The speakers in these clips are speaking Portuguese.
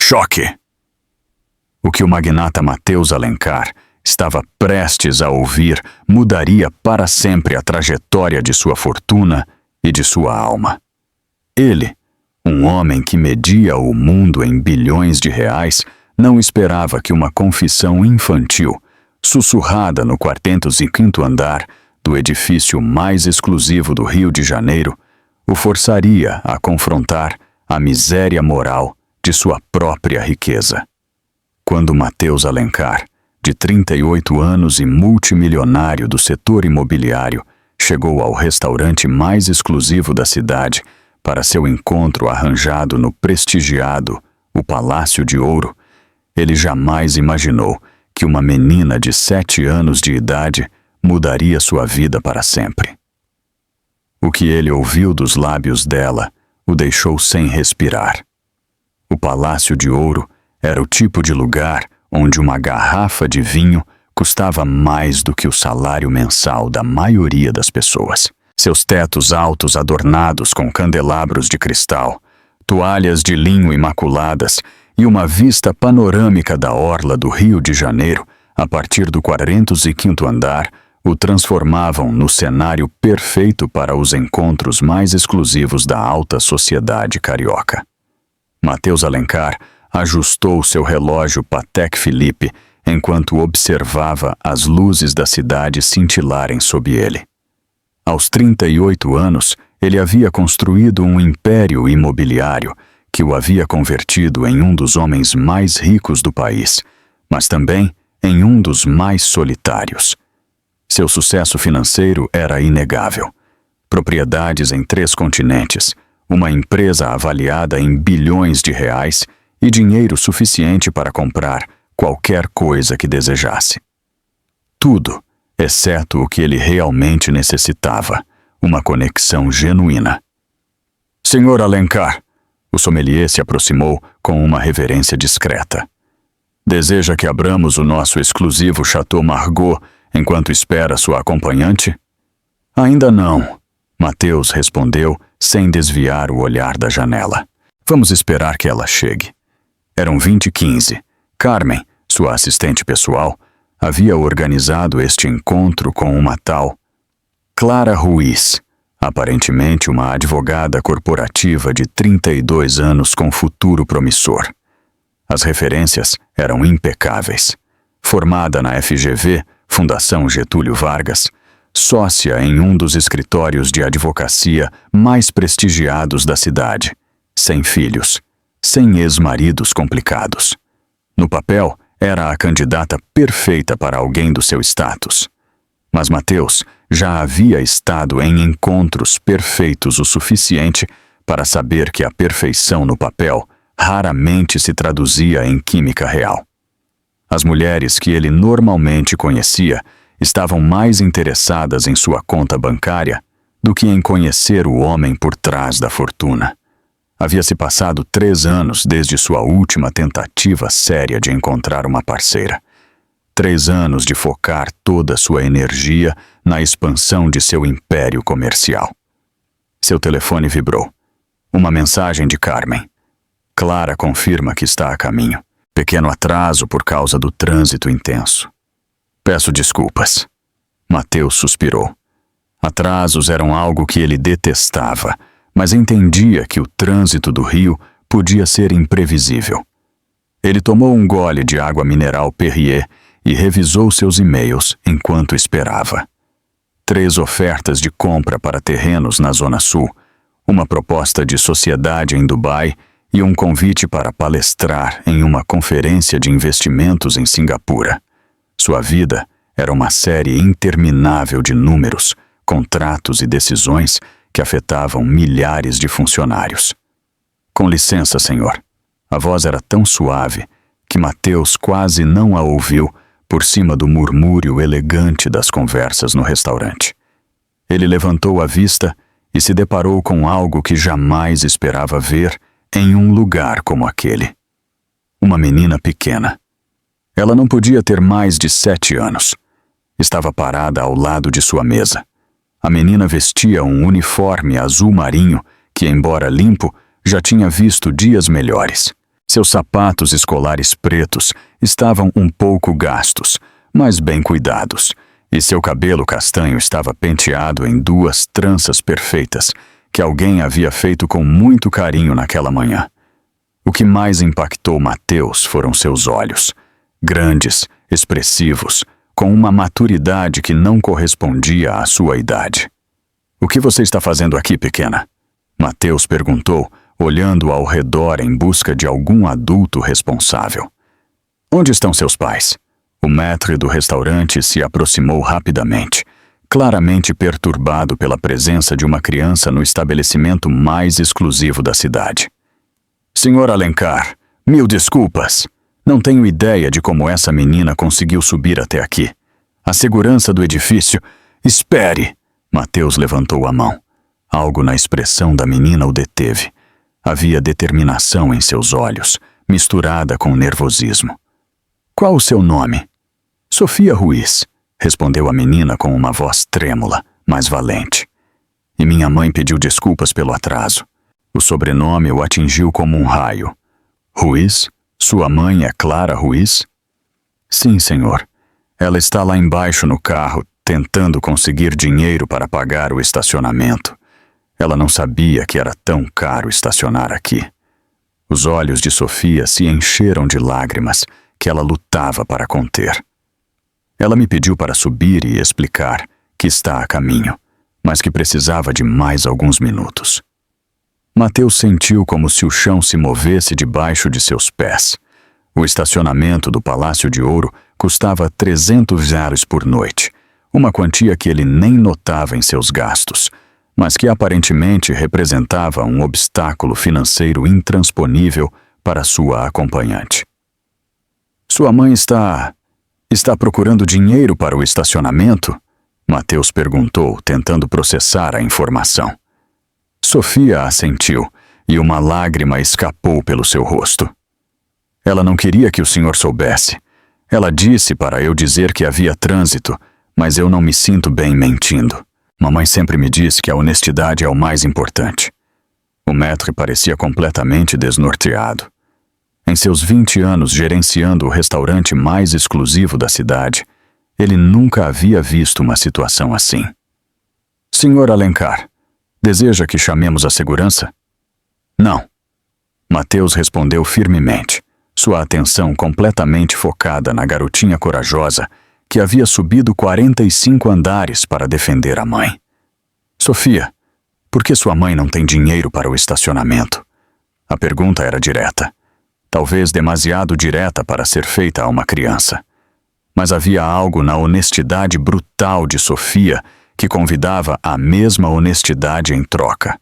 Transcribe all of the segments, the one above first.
choque. O que o magnata Mateus Alencar estava prestes a ouvir mudaria para sempre a trajetória de sua fortuna e de sua alma. Ele, um homem que media o mundo em bilhões de reais, não esperava que uma confissão infantil, sussurrada no 405º andar do edifício mais exclusivo do Rio de Janeiro, o forçaria a confrontar a miséria moral de sua própria riqueza. Quando Mateus Alencar, de 38 anos e multimilionário do setor imobiliário, chegou ao restaurante mais exclusivo da cidade para seu encontro arranjado no prestigiado o Palácio de Ouro, ele jamais imaginou que uma menina de 7 anos de idade mudaria sua vida para sempre. O que ele ouviu dos lábios dela o deixou sem respirar. O Palácio de Ouro era o tipo de lugar onde uma garrafa de vinho custava mais do que o salário mensal da maioria das pessoas. Seus tetos altos adornados com candelabros de cristal, toalhas de linho imaculadas e uma vista panorâmica da orla do Rio de Janeiro, a partir do 405º andar, o transformavam no cenário perfeito para os encontros mais exclusivos da alta sociedade carioca. Mateus Alencar ajustou seu relógio Patek Philippe enquanto observava as luzes da cidade cintilarem sob ele. Aos 38 anos, ele havia construído um império imobiliário que o havia convertido em um dos homens mais ricos do país, mas também em um dos mais solitários. Seu sucesso financeiro era inegável. Propriedades em 3 continentes, uma empresa avaliada em bilhões de reais e dinheiro suficiente para comprar qualquer coisa que desejasse. Tudo, exceto o que ele realmente necessitava, uma conexão genuína. Senhor Alencar, o sommelier se aproximou com uma reverência discreta. Deseja que abramos o nosso exclusivo Chateau Margaux enquanto espera sua acompanhante? Ainda não, Mateus respondeu sem desviar o olhar da janela. Vamos esperar que ela chegue. Eram 20h15. Carmen, sua assistente pessoal, havia organizado este encontro com uma tal Clara Ruiz, aparentemente uma advogada corporativa de 32 anos com futuro promissor. As referências eram impecáveis. Formada na FGV, Fundação Getúlio Vargas, sócia em um dos escritórios de advocacia mais prestigiados da cidade, sem filhos, sem ex-maridos complicados. No papel, era a candidata perfeita para alguém do seu status. Mas Mateus já havia estado em encontros perfeitos o suficiente para saber que a perfeição no papel raramente se traduzia em química real. As mulheres que ele normalmente conhecia estavam mais interessadas em sua conta bancária do que em conhecer o homem por trás da fortuna. Havia-se passado 3 anos desde sua última tentativa séria de encontrar uma parceira. 3 anos de focar toda sua energia na expansão de seu império comercial. Seu telefone vibrou. Uma mensagem de Carmen. Clara confirma que está a caminho. Pequeno atraso por causa do trânsito intenso. Peço desculpas. Mateus suspirou. Atrasos eram algo que ele detestava, mas entendia que o trânsito do Rio podia ser imprevisível. Ele tomou um gole de água mineral Perrier e revisou seus e-mails enquanto esperava. 3 ofertas de compra para terrenos na Zona Sul, uma proposta de sociedade em Dubai e um convite para palestrar em uma conferência de investimentos em Singapura. Sua vida era uma série interminável de números, contratos e decisões que afetavam milhares de funcionários. Com licença, senhor. A voz era tão suave que Mateus quase não a ouviu por cima do murmúrio elegante das conversas no restaurante. Ele levantou a vista e se deparou com algo que jamais esperava ver em um lugar como aquele. Uma menina pequena. Ela não podia ter mais de 7 anos. Estava parada ao lado de sua mesa. A menina vestia um uniforme azul marinho que, embora limpo, já tinha visto dias melhores. Seus sapatos escolares pretos estavam um pouco gastos, mas bem cuidados, e seu cabelo castanho estava penteado em 2 tranças perfeitas que alguém havia feito com muito carinho naquela manhã. O que mais impactou Mateus foram seus olhos, grandes, expressivos, com uma maturidade que não correspondia à sua idade. "O que você está fazendo aqui, pequena?" Mateus perguntou, olhando ao redor em busca de algum adulto responsável. "Onde estão seus pais?" O maître do restaurante se aproximou rapidamente, claramente perturbado pela presença de uma criança no estabelecimento mais exclusivo da cidade. "Senhor Alencar, 1000 desculpas. Não tenho ideia de como essa menina conseguiu subir até aqui. A segurança do edifício..." "Espere!" Mateus levantou a mão. Algo na expressão da menina o deteve. Havia determinação em seus olhos, misturada com nervosismo. "Qual o seu nome?" "Sofia Ruiz", respondeu a menina com uma voz trêmula, mas valente. "E minha mãe pediu desculpas pelo atraso." O sobrenome o atingiu como um raio. "Ruiz? Sua mãe é Clara Ruiz?" "Sim, senhor. Ela está lá embaixo no carro, tentando conseguir dinheiro para pagar o estacionamento. Ela não sabia que era tão caro estacionar aqui." Os olhos de Sofia se encheram de lágrimas que ela lutava para conter. "Ela me pediu para subir e explicar que está a caminho, mas que precisava de mais alguns minutos." Mateus sentiu como se o chão se movesse debaixo de seus pés. O estacionamento do Palácio de Ouro custava 300 reais por noite, uma quantia que ele nem notava em seus gastos, mas que aparentemente representava um obstáculo financeiro intransponível para sua acompanhante. "Sua mãe está procurando dinheiro para o estacionamento?" Mateus perguntou, tentando processar a informação. Sofia assentiu, e uma lágrima escapou pelo seu rosto. "Ela não queria que o senhor soubesse. Ela disse para eu dizer que havia trânsito, mas eu não me sinto bem mentindo. Mamãe sempre me disse que a honestidade é o mais importante." O maître parecia completamente desnorteado. Em seus 20 anos gerenciando o restaurante mais exclusivo da cidade, ele nunca havia visto uma situação assim. "Senhor Alencar, deseja que chamemos a segurança?" "Não." Mateus respondeu firmemente, sua atenção completamente focada na garotinha corajosa que havia subido 45 andares para defender a mãe. "Sofia, por que sua mãe não tem dinheiro para o estacionamento?" A pergunta era direta. Talvez demasiado direta para ser feita a uma criança. Mas havia algo na honestidade brutal de Sofia que convidava a mesma honestidade em troca.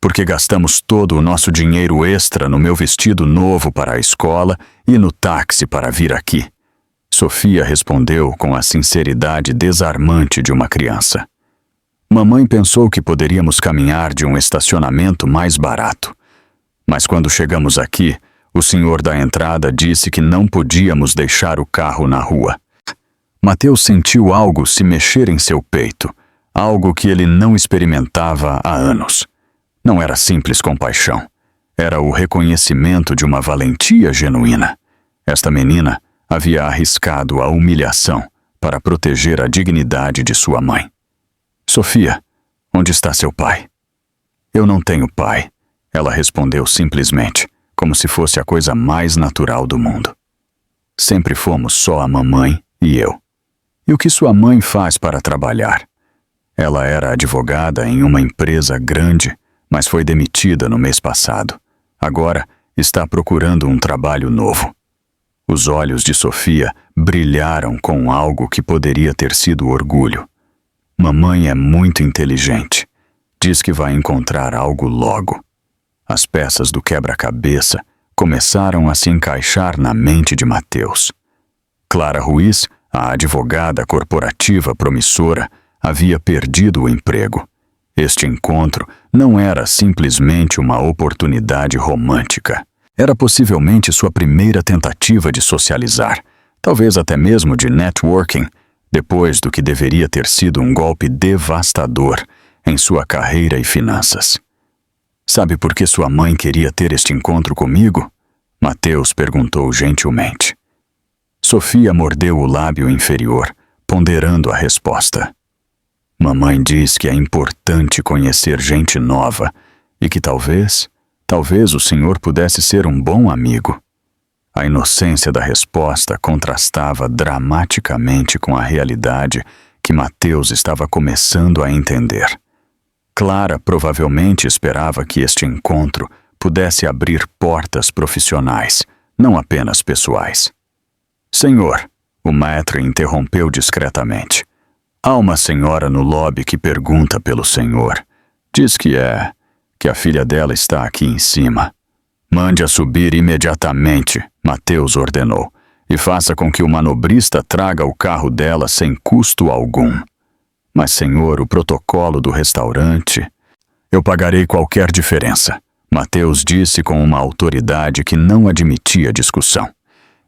"Porque gastamos todo o nosso dinheiro extra no meu vestido novo para a escola e no táxi para vir aqui." Sofia respondeu com a sinceridade desarmante de uma criança. "Mamãe pensou que poderíamos caminhar de um estacionamento mais barato. Mas quando chegamos aqui, o senhor da entrada disse que não podíamos deixar o carro na rua." Mateus sentiu algo se mexer em seu peito, algo que ele não experimentava há anos. Não era simples compaixão. Era o reconhecimento de uma valentia genuína. Esta menina havia arriscado a humilhação para proteger a dignidade de sua mãe. "Sofia, onde está seu pai?" "Eu não tenho pai," ela respondeu simplesmente, como se fosse a coisa mais natural do mundo. "Sempre fomos só a mamãe e eu." "E o que sua mãe faz para trabalhar?" "Ela era advogada em uma empresa grande, mas foi demitida no mês passado. Agora está procurando um trabalho novo." Os olhos de Sofia brilharam com algo que poderia ter sido orgulho. "Mamãe é muito inteligente. Diz que vai encontrar algo logo." As peças do quebra-cabeça começaram a se encaixar na mente de Mateus. Clara Ruiz, a advogada corporativa promissora, havia perdido o emprego. Este encontro não era simplesmente uma oportunidade romântica. Era possivelmente sua primeira tentativa de socializar, talvez até mesmo de networking, depois do que deveria ter sido um golpe devastador em sua carreira e finanças. "Sabe por que sua mãe queria ter este encontro comigo?" Mateus perguntou gentilmente. Sofia mordeu o lábio inferior, ponderando a resposta. Mamãe diz que é importante conhecer gente nova e que talvez o senhor pudesse ser um bom amigo. A inocência da resposta contrastava dramaticamente com a realidade que Mateus estava começando a entender. Clara provavelmente esperava que este encontro pudesse abrir portas profissionais, não apenas pessoais. Senhor, o maître interrompeu discretamente. Há uma senhora no lobby que pergunta pelo senhor. Diz que a filha dela está aqui em cima. Mande-a subir imediatamente, Mateus ordenou, e faça com que o manobrista traga o carro dela sem custo algum. Mas, senhor, o protocolo do restaurante... Eu pagarei qualquer diferença, Mateus disse com uma autoridade que não admitia discussão.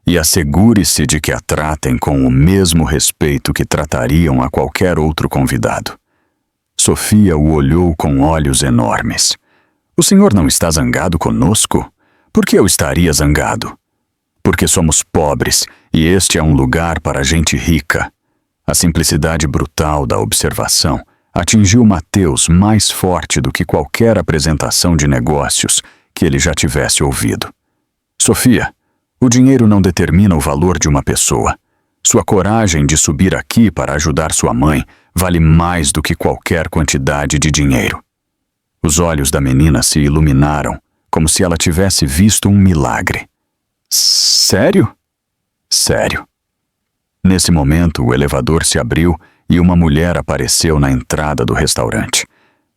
E assegure-se de que a tratem com o mesmo respeito que tratariam a qualquer outro convidado. Sofia o olhou com olhos enormes. O senhor não está zangado conosco? Por que eu estaria zangado? Porque somos pobres e este é um lugar para gente rica. A simplicidade brutal da observação atingiu Mateus mais forte do que qualquer apresentação de negócios que ele já tivesse ouvido. Sofia, o dinheiro não determina o valor de uma pessoa. Sua coragem de subir aqui para ajudar sua mãe vale mais do que qualquer quantidade de dinheiro. Os olhos da menina se iluminaram, como se ela tivesse visto um milagre. Sério? Sério. Nesse momento, o elevador se abriu e uma mulher apareceu na entrada do restaurante.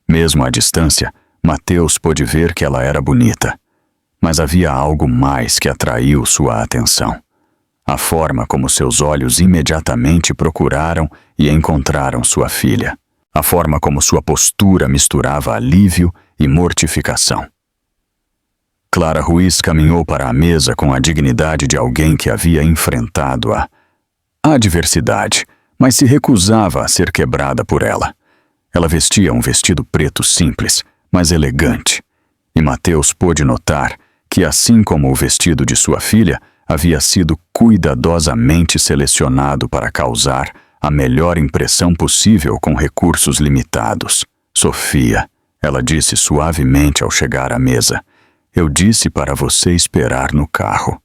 Mesmo à distância, Mateus pôde ver que ela era bonita. Mas havia algo mais que atraiu sua atenção. A forma como seus olhos imediatamente procuraram e encontraram sua filha. A forma como sua postura misturava alívio e mortificação. Clara Ruiz caminhou para a mesa com a dignidade de alguém que havia enfrentado a adversidade, mas se recusava a ser quebrada por ela. Ela vestia um vestido preto simples, mas elegante, e Mateus pôde notar que, assim como o vestido de sua filha, havia sido cuidadosamente selecionado para causar a melhor impressão possível com recursos limitados. Sofia, ela disse suavemente ao chegar à mesa, eu disse para você esperar no carro.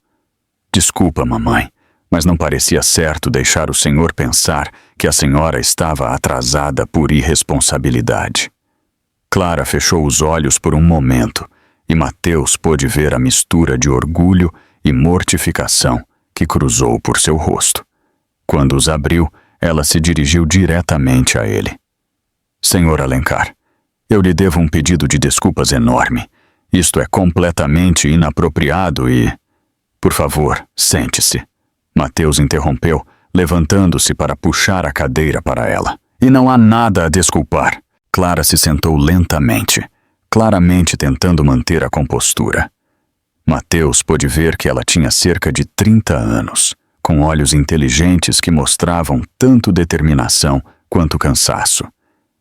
Desculpa, mamãe, mas não parecia certo deixar o senhor pensar que a senhora estava atrasada por irresponsabilidade. Clara fechou os olhos por um momento e Mateus pôde ver a mistura de orgulho e mortificação que cruzou por seu rosto. Quando os abriu, ela se dirigiu diretamente a ele. Senhor Alencar, eu lhe devo um pedido de desculpas enorme. Isto é completamente inapropriado e... Por favor, sente-se. Mateus interrompeu, levantando-se para puxar a cadeira para ela. E não há nada a desculpar. Clara se sentou lentamente, claramente tentando manter a compostura. Mateus pôde ver que ela tinha cerca de 30 anos, com olhos inteligentes que mostravam tanto determinação quanto cansaço.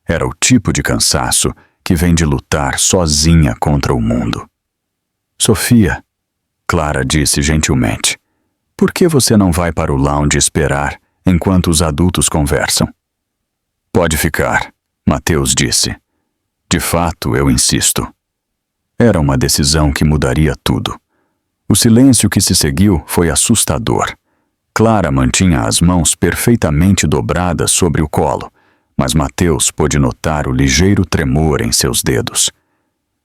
Era o tipo de cansaço que vem de lutar sozinha contra o mundo. Sofia, Clara disse gentilmente, por que você não vai para o lounge esperar enquanto os adultos conversam? Pode ficar, Mateus disse. De fato, eu insisto. Era uma decisão que mudaria tudo. O silêncio que se seguiu foi assustador. Clara mantinha as mãos perfeitamente dobradas sobre o colo, mas Mateus pôde notar o ligeiro tremor em seus dedos.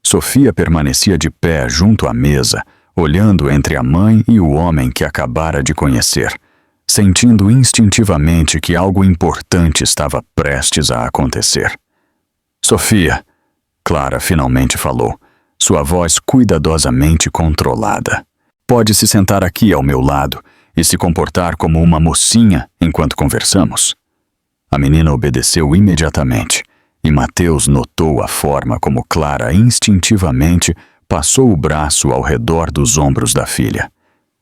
Sofia permanecia de pé junto à mesa, olhando entre a mãe e o homem que acabara de conhecer, sentindo instintivamente que algo importante estava prestes a acontecer. Sofia, Clara finalmente falou, sua voz cuidadosamente controlada. Pode se sentar aqui ao meu lado e se comportar como uma mocinha enquanto conversamos? A menina obedeceu imediatamente, e Mateus notou a forma como Clara instintivamente passou o braço ao redor dos ombros da filha.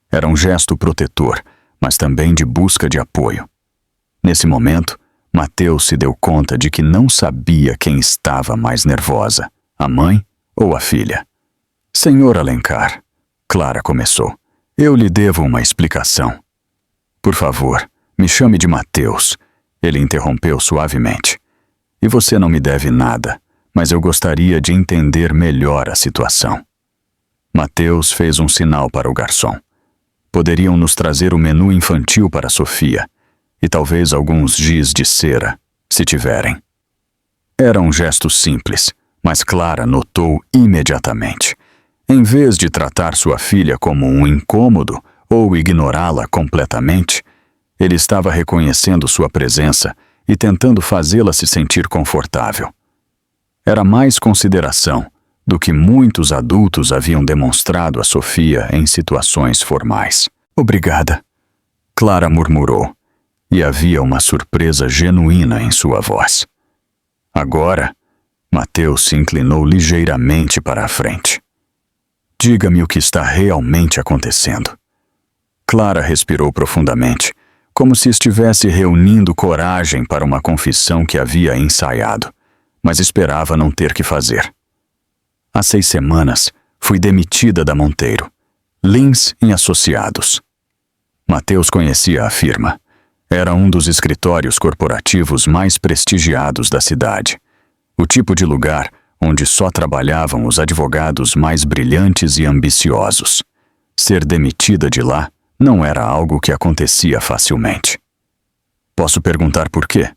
Era um gesto protetor, mas também de busca de apoio. Nesse momento, Mateus se deu conta de que não sabia quem estava mais nervosa, a mãe ou a filha. Senhor Alencar, Clara começou. Eu lhe devo uma explicação. Por favor, me chame de Mateus. Ele interrompeu suavemente. E você não me deve nada, mas eu gostaria de entender melhor a situação. Mateus fez um sinal para o garçom. Poderiam nos trazer o menu infantil para Sofia, e talvez alguns giz de cera, se tiverem. Era um gesto simples, mas Clara notou imediatamente. Em vez de tratar sua filha como um incômodo ou ignorá-la completamente, ele estava reconhecendo sua presença e tentando fazê-la se sentir confortável. Era mais consideração do que muitos adultos haviam demonstrado a Sofia em situações formais. Obrigada, Clara murmurou, e havia uma surpresa genuína em sua voz. Agora, Mateus se inclinou ligeiramente para a frente. Diga-me o que está realmente acontecendo. Clara respirou profundamente, como se estivesse reunindo coragem para uma confissão que havia ensaiado, mas esperava não ter que fazer. Há 6 semanas, fui demitida da Monteiro, Lins e Associados. Mateus conhecia a firma. Era um dos escritórios corporativos mais prestigiados da cidade. O tipo de lugar onde só trabalhavam os advogados mais brilhantes e ambiciosos. Ser demitida de lá não era algo que acontecia facilmente. Posso perguntar por quê?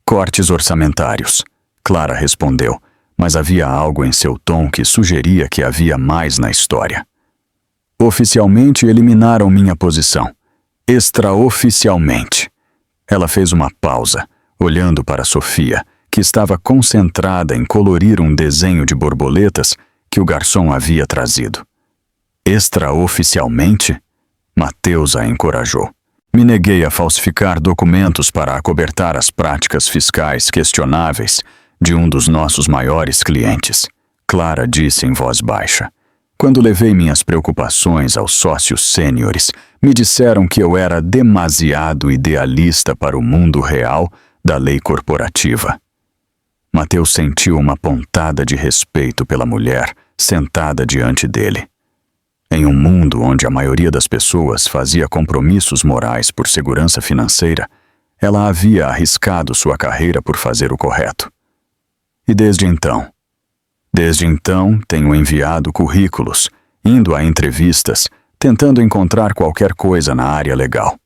Cortes orçamentários, Clara respondeu, mas havia algo em seu tom que sugeria que havia mais na história. Oficialmente eliminaram minha posição. Extraoficialmente. Ela fez uma pausa, olhando para Sofia, que estava concentrada em colorir um desenho de borboletas que o garçom havia trazido. Extraoficialmente? Mateus a encorajou. Me neguei a falsificar documentos para acobertar as práticas fiscais questionáveis de um dos nossos maiores clientes, Clara disse em voz baixa. Quando levei minhas preocupações aos sócios sêniores, me disseram que eu era demasiado idealista para o mundo real da lei corporativa. Mateus sentiu uma pontada de respeito pela mulher sentada diante dele. Em um mundo onde a maioria das pessoas fazia compromissos morais por segurança financeira, ela havia arriscado sua carreira por fazer o correto. E desde então tenho enviado currículos, indo a entrevistas, tentando encontrar qualquer coisa na área legal.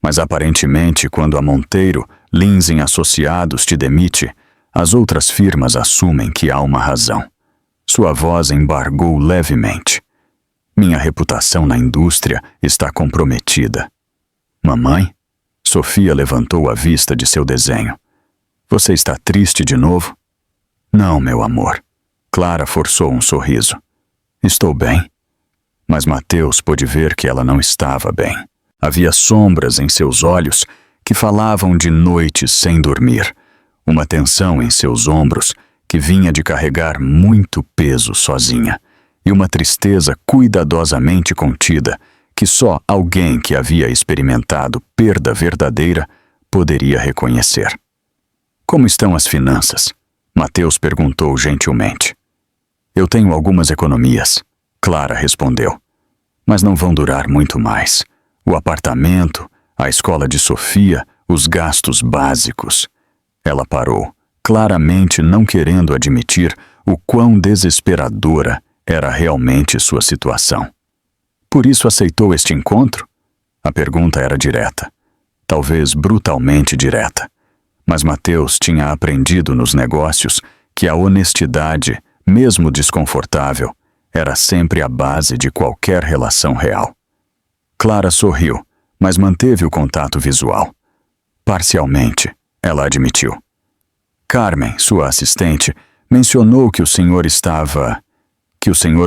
Mas aparentemente, quando a Monteiro, Lins e Associados te demite, as outras firmas assumem que há uma razão. Sua voz embargou levemente. Minha reputação na indústria está comprometida. Mamãe? Sofia levantou a vista de seu desenho. Você está triste de novo? Não, meu amor. Clara forçou um sorriso. Estou bem. Mas Mateus pôde ver que ela não estava bem. Havia sombras em seus olhos que falavam de noites sem dormir, uma tensão em seus ombros que vinha de carregar muito peso sozinha, e uma tristeza cuidadosamente contida que só alguém que havia experimentado perda verdadeira poderia reconhecer. Como estão as finanças? Mateus perguntou gentilmente. Eu tenho algumas economias, Clara respondeu, mas não vão durar muito mais. O apartamento, a escola de Sofia, os gastos básicos. Ela parou, claramente não querendo admitir o quão desesperadora era realmente sua situação. Por isso aceitou este encontro? A pergunta era direta, talvez brutalmente direta. Mas Mateus tinha aprendido nos negócios que a honestidade, mesmo desconfortável, era sempre a base de qualquer relação real. Clara sorriu, mas manteve o contato visual. Parcialmente, ela admitiu. Carmen, sua assistente, mencionou que o senhor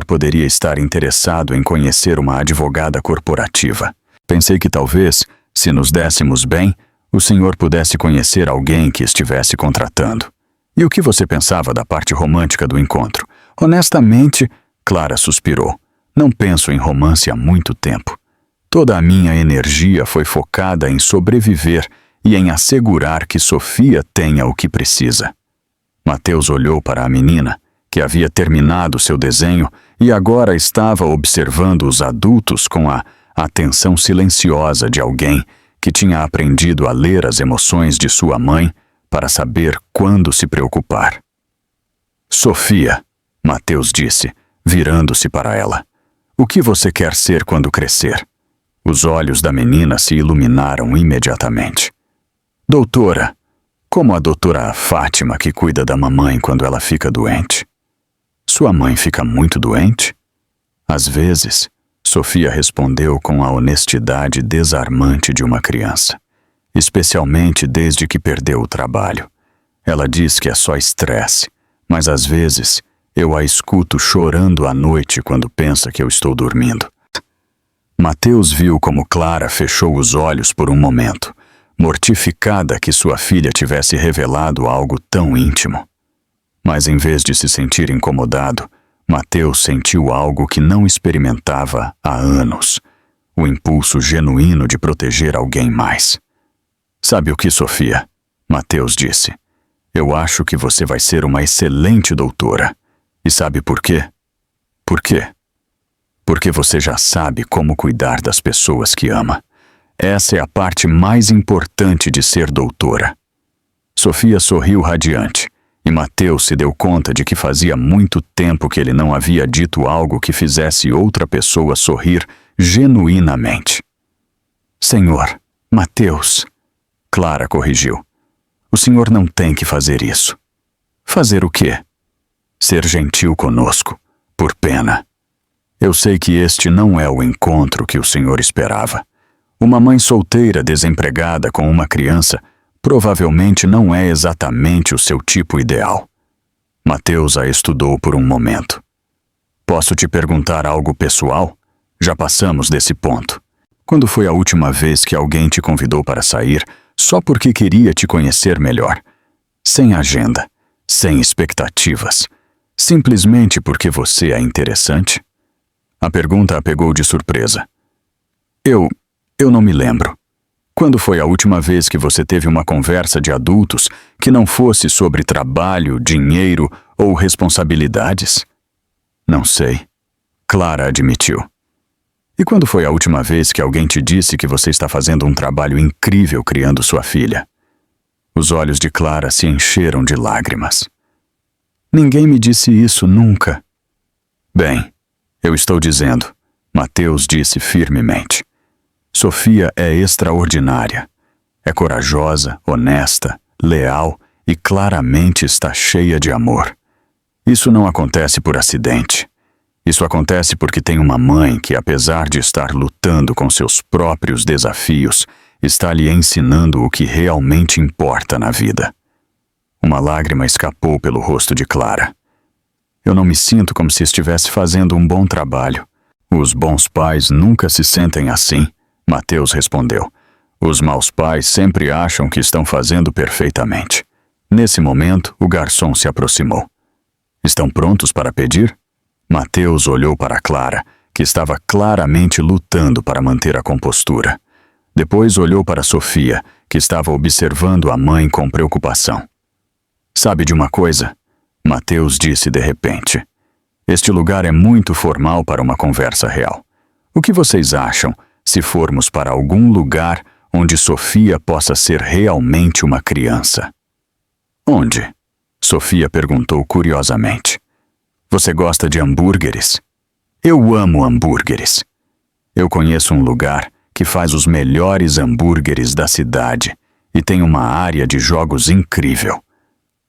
poderia estar interessado em conhecer uma advogada corporativa. Pensei que talvez, se nos dessemos bem, o senhor pudesse conhecer alguém que estivesse contratando. E o que você pensava da parte romântica do encontro? Honestamente, Clara suspirou. Não penso em romance há muito tempo. Toda a minha energia foi focada em sobreviver e em assegurar que Sofia tenha o que precisa. Mateus olhou para a menina, que havia terminado seu desenho, e agora estava observando os adultos com a atenção silenciosa de alguém que tinha aprendido a ler as emoções de sua mãe para saber quando se preocupar. Sofia, Mateus disse, virando-se para ela. O que você quer ser quando crescer? Os olhos da menina se iluminaram imediatamente. Doutora, como a doutora Fátima que cuida da mamãe quando ela fica doente. Sua mãe fica muito doente? Às vezes, Sofia respondeu com a honestidade desarmante de uma criança, especialmente desde que perdeu o trabalho. Ela diz que é só estresse, mas às vezes eu a escuto chorando à noite quando pensa que eu estou dormindo. Mateus viu como Clara fechou os olhos por um momento, mortificada que sua filha tivesse revelado algo tão íntimo. Mas em vez de se sentir incomodado, Mateus sentiu algo que não experimentava há anos, o impulso genuíno de proteger alguém mais. Sabe o que, Sofia? Mateus disse. Eu acho que você vai ser uma excelente doutora. E sabe por quê? Por quê? Porque você já sabe como cuidar das pessoas que ama. Essa é a parte mais importante de ser doutora. Sofia sorriu radiante, e Mateus se deu conta de que fazia muito tempo que ele não havia dito algo que fizesse outra pessoa sorrir genuinamente. Senhor, Mateus, Clara corrigiu. O senhor não tem que fazer isso. Fazer o quê? Ser gentil conosco, por pena. Eu sei que este não é o encontro que o senhor esperava. Uma mãe solteira desempregada com uma criança provavelmente não é exatamente o seu tipo ideal. Mateus a estudou por um momento. Posso te perguntar algo pessoal? Já passamos desse ponto. Quando foi a última vez que alguém te convidou para sair só porque queria te conhecer melhor? Sem agenda, sem expectativas, simplesmente porque você é interessante? A pergunta a pegou de surpresa. Eu não me lembro. Quando foi a última vez que você teve uma conversa de adultos que não fosse sobre trabalho, dinheiro ou responsabilidades? Não sei. Clara admitiu. E quando foi a última vez que alguém te disse que você está fazendo um trabalho incrível criando sua filha? Os olhos de Clara se encheram de lágrimas. Ninguém me disse isso nunca. Bem, eu estou dizendo, Mateus disse firmemente. Sofia é extraordinária. É corajosa, honesta, leal e claramente está cheia de amor. Isso não acontece por acidente. Isso acontece porque tem uma mãe que, apesar de estar lutando com seus próprios desafios, está lhe ensinando o que realmente importa na vida. Uma lágrima escapou pelo rosto de Clara. Eu não me sinto como se estivesse fazendo um bom trabalho. Os bons pais nunca se sentem assim, Mateus respondeu. Os maus pais sempre acham que estão fazendo perfeitamente. Nesse momento, o garçom se aproximou. Estão prontos para pedir? Mateus olhou para Clara, que estava claramente lutando para manter a compostura. Depois olhou para Sofia, que estava observando a mãe com preocupação. Sabe de uma coisa? Mateus disse de repente. Este lugar é muito formal para uma conversa real. O que vocês acham se formos para algum lugar onde Sofia possa ser realmente uma criança? Onde? Sofia perguntou curiosamente. Você gosta de hambúrgueres? Eu amo hambúrgueres. Eu conheço um lugar que faz os melhores hambúrgueres da cidade e tem uma área de jogos incrível.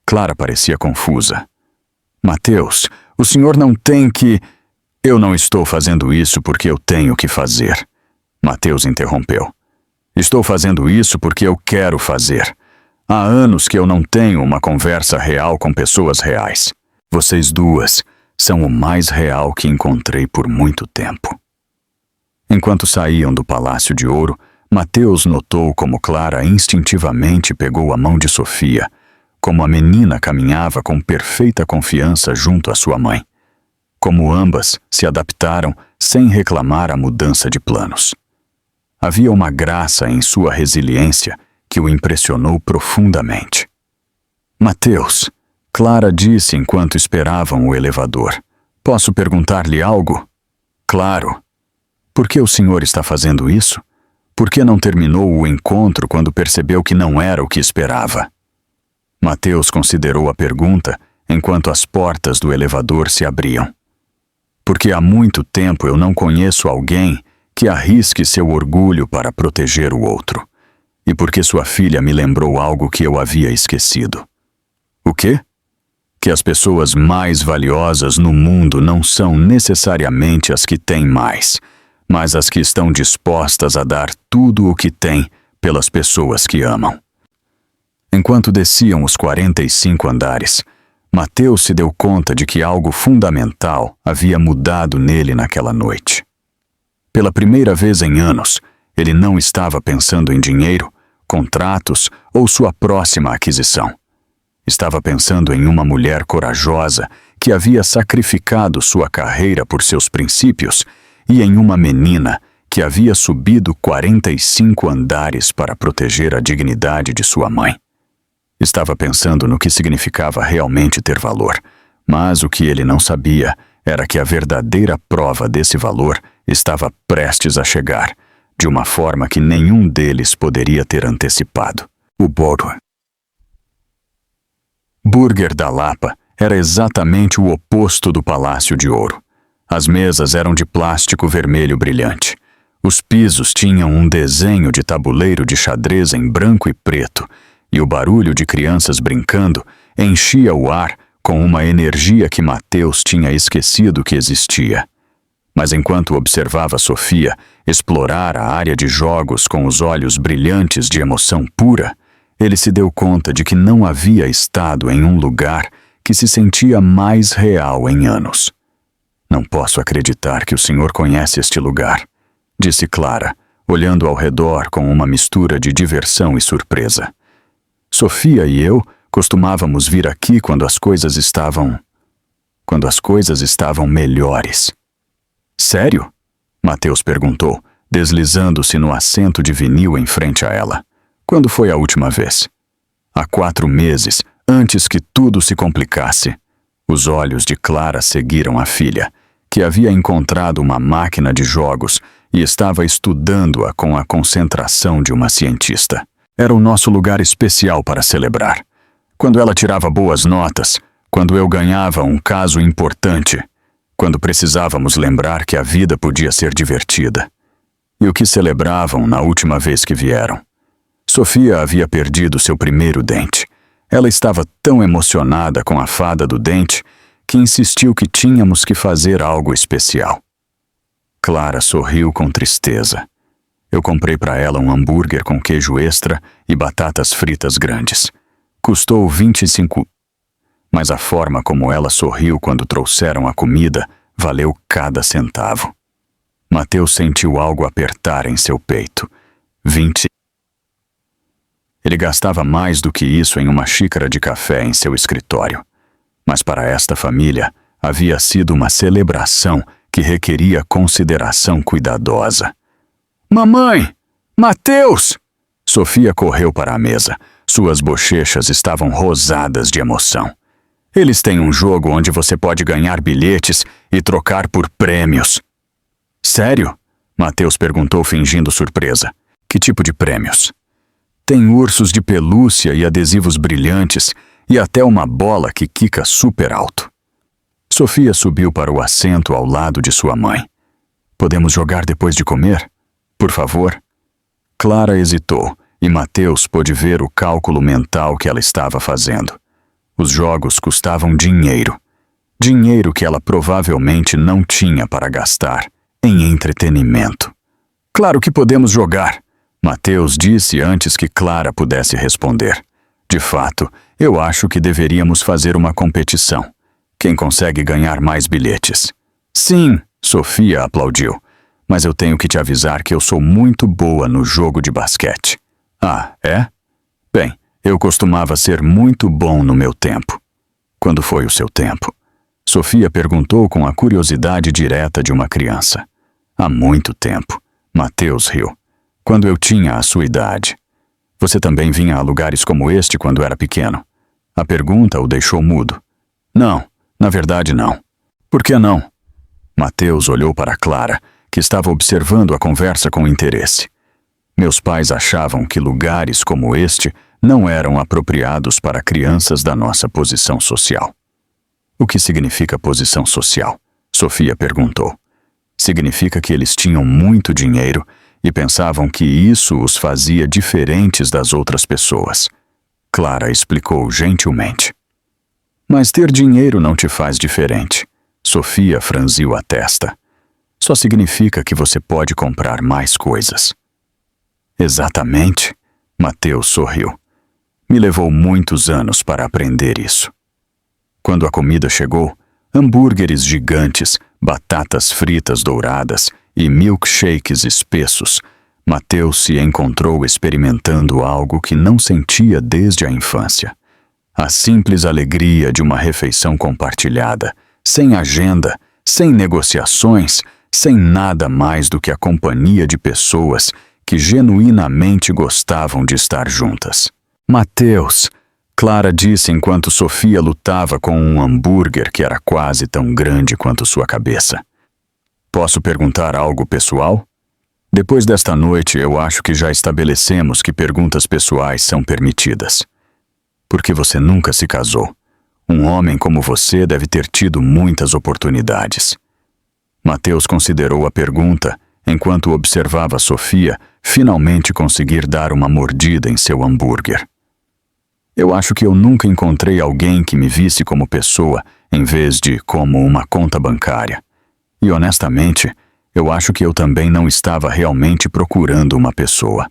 Clara parecia confusa. Mateus, o senhor não tem que... Eu não estou fazendo isso porque eu tenho que fazer. Mateus interrompeu. Estou fazendo isso porque eu quero fazer. Há anos que eu não tenho uma conversa real com pessoas reais. Vocês duas são o mais real que encontrei por muito tempo. Enquanto saíam do Palácio de Ouro, Mateus notou como Clara instintivamente pegou a mão de Sofia, como a menina caminhava com perfeita confiança junto à sua mãe. Como ambas se adaptaram sem reclamar a mudança de planos. Havia uma graça em sua resiliência que o impressionou profundamente. Mateus, Clara disse enquanto esperavam o elevador. Posso perguntar-lhe algo? Claro. Por que o senhor está fazendo isso? Por que não terminou o encontro quando percebeu que não era o que esperava? Mateus considerou a pergunta enquanto as portas do elevador se abriam. Porque há muito tempo eu não conheço alguém que arrisque seu orgulho para proteger o outro. E porque sua filha me lembrou algo que eu havia esquecido. O quê? Que as pessoas mais valiosas no mundo não são necessariamente as que têm mais, mas as que estão dispostas a dar tudo o que têm pelas pessoas que amam. Enquanto desciam os 45 andares, Mateus se deu conta de que algo fundamental havia mudado nele naquela noite. Pela primeira vez em anos, ele não estava pensando em dinheiro, contratos ou sua próxima aquisição. Estava pensando em uma mulher corajosa que havia sacrificado sua carreira por seus princípios e em uma menina que havia subido 45 andares para proteger a dignidade de sua mãe. Estava pensando no que significava realmente ter valor, mas o que ele não sabia era que a verdadeira prova desse valor estava prestes a chegar, de uma forma que nenhum deles poderia ter antecipado. O Burger da Lapa era exatamente o oposto do Palácio de Ouro. As mesas eram de plástico vermelho brilhante. Os pisos tinham um desenho de tabuleiro de xadrez em branco e preto, e o barulho de crianças brincando enchia o ar com uma energia que Mateus tinha esquecido que existia. Mas enquanto observava Sofia explorar a área de jogos com os olhos brilhantes de emoção pura, ele se deu conta de que não havia estado em um lugar que se sentia mais real em anos. Não posso acreditar que o senhor conhece este lugar, disse Clara, olhando ao redor com uma mistura de diversão e surpresa. Sofia e eu costumávamos vir aqui quando as coisas estavam melhores. Sério? Mateus perguntou, deslizando-se no assento de vinil em frente a ela. Quando foi a última vez? Há 4 meses, antes que tudo se complicasse. Os olhos de Clara seguiram a filha, que havia encontrado uma máquina de jogos e estava estudando-a com a concentração de uma cientista. Era o nosso lugar especial para celebrar. Quando ela tirava boas notas, quando eu ganhava um caso importante, quando precisávamos lembrar que a vida podia ser divertida. E o que celebravam na última vez que vieram? Sofia havia perdido seu primeiro dente. Ela estava tão emocionada com a fada do dente que insistiu que tínhamos que fazer algo especial. Clara sorriu com tristeza. Eu comprei para ela um hambúrguer com queijo extra e batatas fritas grandes. Custou 25. Mas a forma como ela sorriu quando trouxeram a comida valeu cada centavo. Mateus sentiu algo apertar em seu peito. 20. Ele gastava mais do que isso em uma xícara de café em seu escritório. Mas para esta família havia sido uma celebração que requeria consideração cuidadosa. Mamãe! Mateus! Sofia correu para a mesa. Suas bochechas estavam rosadas de emoção. Eles têm um jogo onde você pode ganhar bilhetes e trocar por prêmios. Sério? Mateus perguntou fingindo surpresa. Que tipo de prêmios? Tem ursos de pelúcia e adesivos brilhantes e até uma bola que quica super alto. Sofia subiu para o assento ao lado de sua mãe. Podemos jogar depois de comer? Por favor? Clara hesitou e Mateus pôde ver o cálculo mental que ela estava fazendo. Os jogos custavam dinheiro. Dinheiro que ela provavelmente não tinha para gastar em entretenimento. Claro que podemos jogar, Mateus disse antes que Clara pudesse responder. De fato, eu acho que deveríamos fazer uma competição. Quem consegue ganhar mais bilhetes? Sim, Sofia aplaudiu. Mas eu tenho que te avisar que eu sou muito boa no jogo de basquete. Ah, é? Bem, eu costumava ser muito bom no meu tempo. Quando foi o seu tempo? Sofia perguntou com a curiosidade direta de uma criança. Há muito tempo. Mateus riu. Quando eu tinha a sua idade. Você também vinha a lugares como este quando era pequeno? A pergunta o deixou mudo. Não, na verdade não. Por que não? Mateus olhou para Clara, que estava observando a conversa com interesse. Meus pais achavam que lugares como este não eram apropriados para crianças da nossa posição social. O que significa posição social? Sofia perguntou. Significa que eles tinham muito dinheiro e pensavam que isso os fazia diferentes das outras pessoas. Clara explicou gentilmente. Mas ter dinheiro não te faz diferente. Sofia franziu a testa. Só significa que você pode comprar mais coisas. Exatamente, Mateus sorriu. Me levou muitos anos para aprender isso. Quando a comida chegou, hambúrgueres gigantes, batatas fritas douradas e milkshakes espessos, Mateus se encontrou experimentando algo que não sentia desde a infância. A simples alegria de uma refeição compartilhada, sem agenda, sem negociações, sem nada mais do que a companhia de pessoas que genuinamente gostavam de estar juntas. Mateus, Clara disse enquanto Sofia lutava com um hambúrguer que era quase tão grande quanto sua cabeça. Posso perguntar algo pessoal? Depois desta noite, eu acho que já estabelecemos que perguntas pessoais são permitidas. Por que você nunca se casou? Um homem como você deve ter tido muitas oportunidades. Mateus considerou a pergunta enquanto observava Sofia finalmente conseguir dar uma mordida em seu hambúrguer. Eu acho que eu nunca encontrei alguém que me visse como pessoa em vez de como uma conta bancária. E honestamente, eu acho que eu também não estava realmente procurando uma pessoa.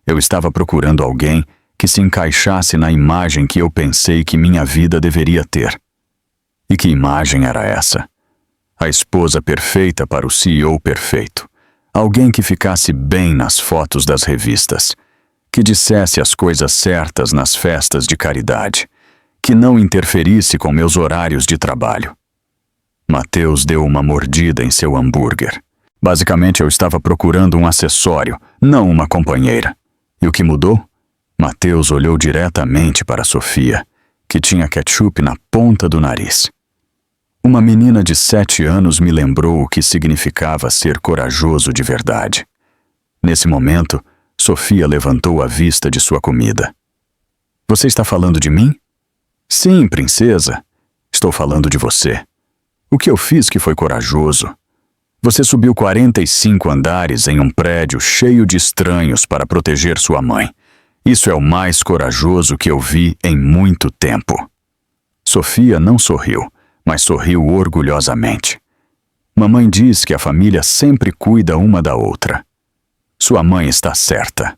Eu estava procurando alguém que se encaixasse na imagem que eu pensei que minha vida deveria ter. E que imagem era essa? A esposa perfeita para o CEO perfeito. Alguém que ficasse bem nas fotos das revistas, que dissesse as coisas certas nas festas de caridade, que não interferisse com meus horários de trabalho. Mateus deu uma mordida em seu hambúrguer. Basicamente, eu estava procurando um acessório, não uma companheira. E o que mudou? Mateus olhou diretamente para Sofia, que tinha ketchup na ponta do nariz. Uma menina de 7 anos me lembrou o que significava ser corajoso de verdade. Nesse momento, Sofia levantou a vista de sua comida. Você está falando de mim? Sim, princesa. Estou falando de você. O que eu fiz que foi corajoso? Você subiu 45 andares em um prédio cheio de estranhos para proteger sua mãe. Isso é o mais corajoso que eu vi em muito tempo. Sofia não sorriu, mas sorriu orgulhosamente. Mamãe diz que a família sempre cuida uma da outra. Sua mãe está certa.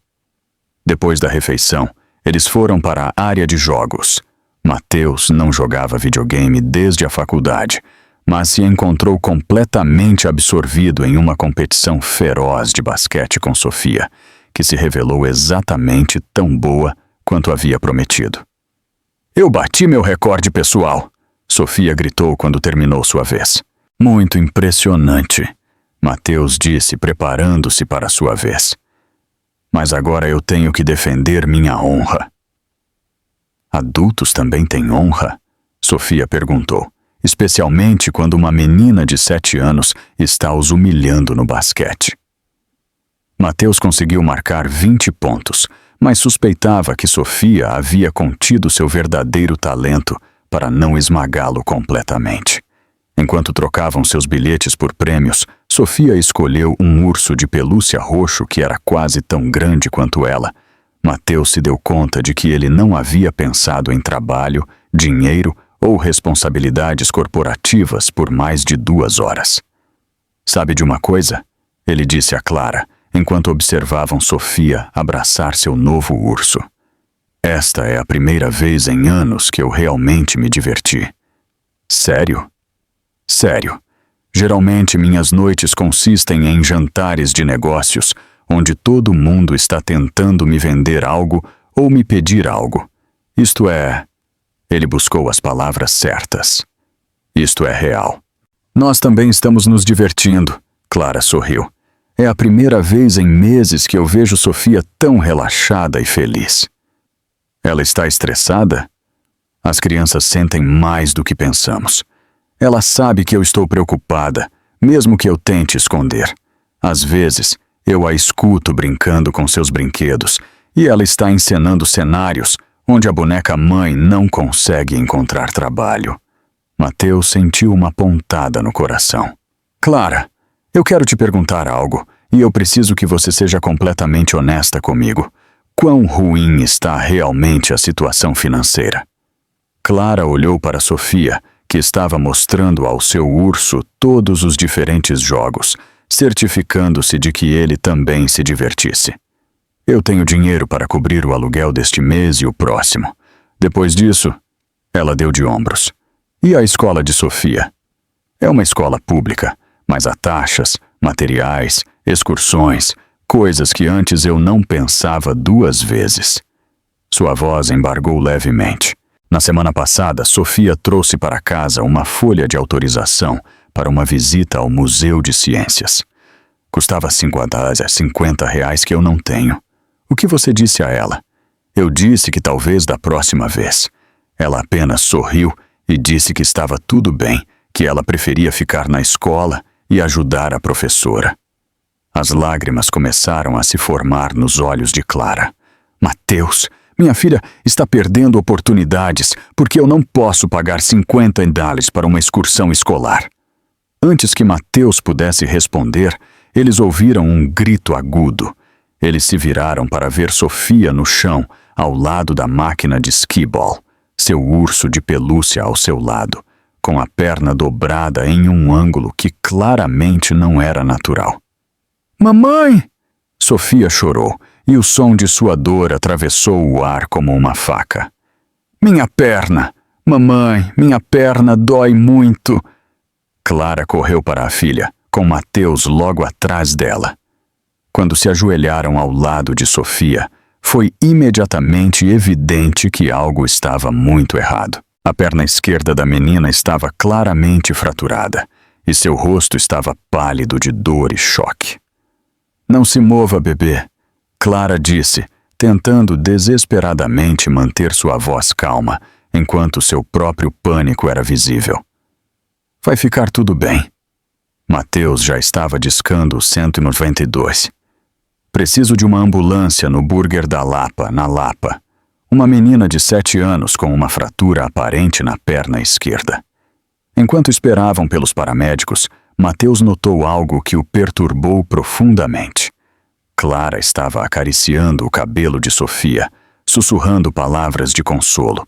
Depois da refeição, eles foram para a área de jogos. Mateus não jogava videogame desde a faculdade, mas se encontrou completamente absorvido em uma competição feroz de basquete com Sofia, que se revelou exatamente tão boa quanto havia prometido. Eu bati meu recorde pessoal, Sofia gritou quando terminou sua vez. Muito impressionante, Mateus disse, preparando-se para sua vez. Mas agora eu tenho que defender minha honra. Adultos também têm honra? Sofia perguntou, especialmente quando uma menina de 7 anos está os humilhando no basquete. Mateus conseguiu marcar 20 pontos, mas suspeitava que Sofia havia contido seu verdadeiro talento para não esmagá-lo completamente. Enquanto trocavam seus bilhetes por prêmios, Sofia escolheu um urso de pelúcia roxo que era quase tão grande quanto ela. Mateus se deu conta de que ele não havia pensado em trabalho, dinheiro ou responsabilidades corporativas por mais de 2 horas. Sabe de uma coisa? Ele disse a Clara, enquanto observavam Sofia abraçar seu novo urso. Esta é a primeira vez em anos que eu realmente me diverti. Sério? Sério. Geralmente minhas noites consistem em jantares de negócios, onde todo mundo está tentando me vender algo ou me pedir algo. Isto é... Ele buscou as palavras certas. Isto é real. Nós também estamos nos divertindo, Clara sorriu. É a primeira vez em meses que eu vejo Sofia tão relaxada e feliz. Ela está estressada? As crianças sentem mais do que pensamos. Ela sabe que eu estou preocupada, mesmo que eu tente esconder. Às vezes, eu a escuto brincando com seus brinquedos e ela está encenando cenários onde a boneca-mãe não consegue encontrar trabalho. Mateus sentiu uma pontada no coração. Clara, eu quero te perguntar algo e eu preciso que você seja completamente honesta comigo. Quão ruim está realmente a situação financeira? Clara olhou para Sofia, que estava mostrando ao seu urso todos os diferentes jogos, certificando-se de que ele também se divertisse. Eu tenho dinheiro para cobrir o aluguel deste mês e o próximo. Depois disso, ela deu de ombros. E a escola de Sofia? É uma escola pública, mas há taxas, materiais, excursões, coisas que antes eu não pensava duas vezes. Sua voz embargou levemente. Na semana passada, Sofia trouxe para casa uma folha de autorização para uma visita ao Museu de Ciências. Custava R$ 50 que eu não tenho. O que você disse a ela? Eu disse que talvez da próxima vez. Ela apenas sorriu e disse que estava tudo bem, que ela preferia ficar na escola e ajudar a professora. As lágrimas começaram a se formar nos olhos de Clara. Mateus, minha filha está perdendo oportunidades porque eu não posso pagar $50 para uma excursão escolar. Antes que Mateus pudesse responder, eles ouviram um grito agudo. Eles se viraram para ver Sofia no chão, ao lado da máquina de skee-ball, seu urso de pelúcia ao seu lado, com a perna dobrada em um ângulo que claramente não era natural. Mamãe! Sofia chorou, e o som de sua dor atravessou o ar como uma faca. Minha perna! Mamãe, minha perna dói muito! Clara correu para a filha, com Mateus logo atrás dela. Quando se ajoelharam ao lado de Sofia, foi imediatamente evidente que algo estava muito errado. A perna esquerda da menina estava claramente fraturada, e seu rosto estava pálido de dor e choque. Não se mova, bebê, Clara disse, tentando desesperadamente manter sua voz calma, enquanto seu próprio pânico era visível. Vai ficar tudo bem. Mateus já estava discando o 192. Preciso de uma ambulância no Burger da Lapa, na Lapa. Uma menina de 7 anos com uma fratura aparente na perna esquerda. Enquanto esperavam pelos paramédicos, Mateus notou algo que o perturbou profundamente. Clara estava acariciando o cabelo de Sofia, sussurrando palavras de consolo,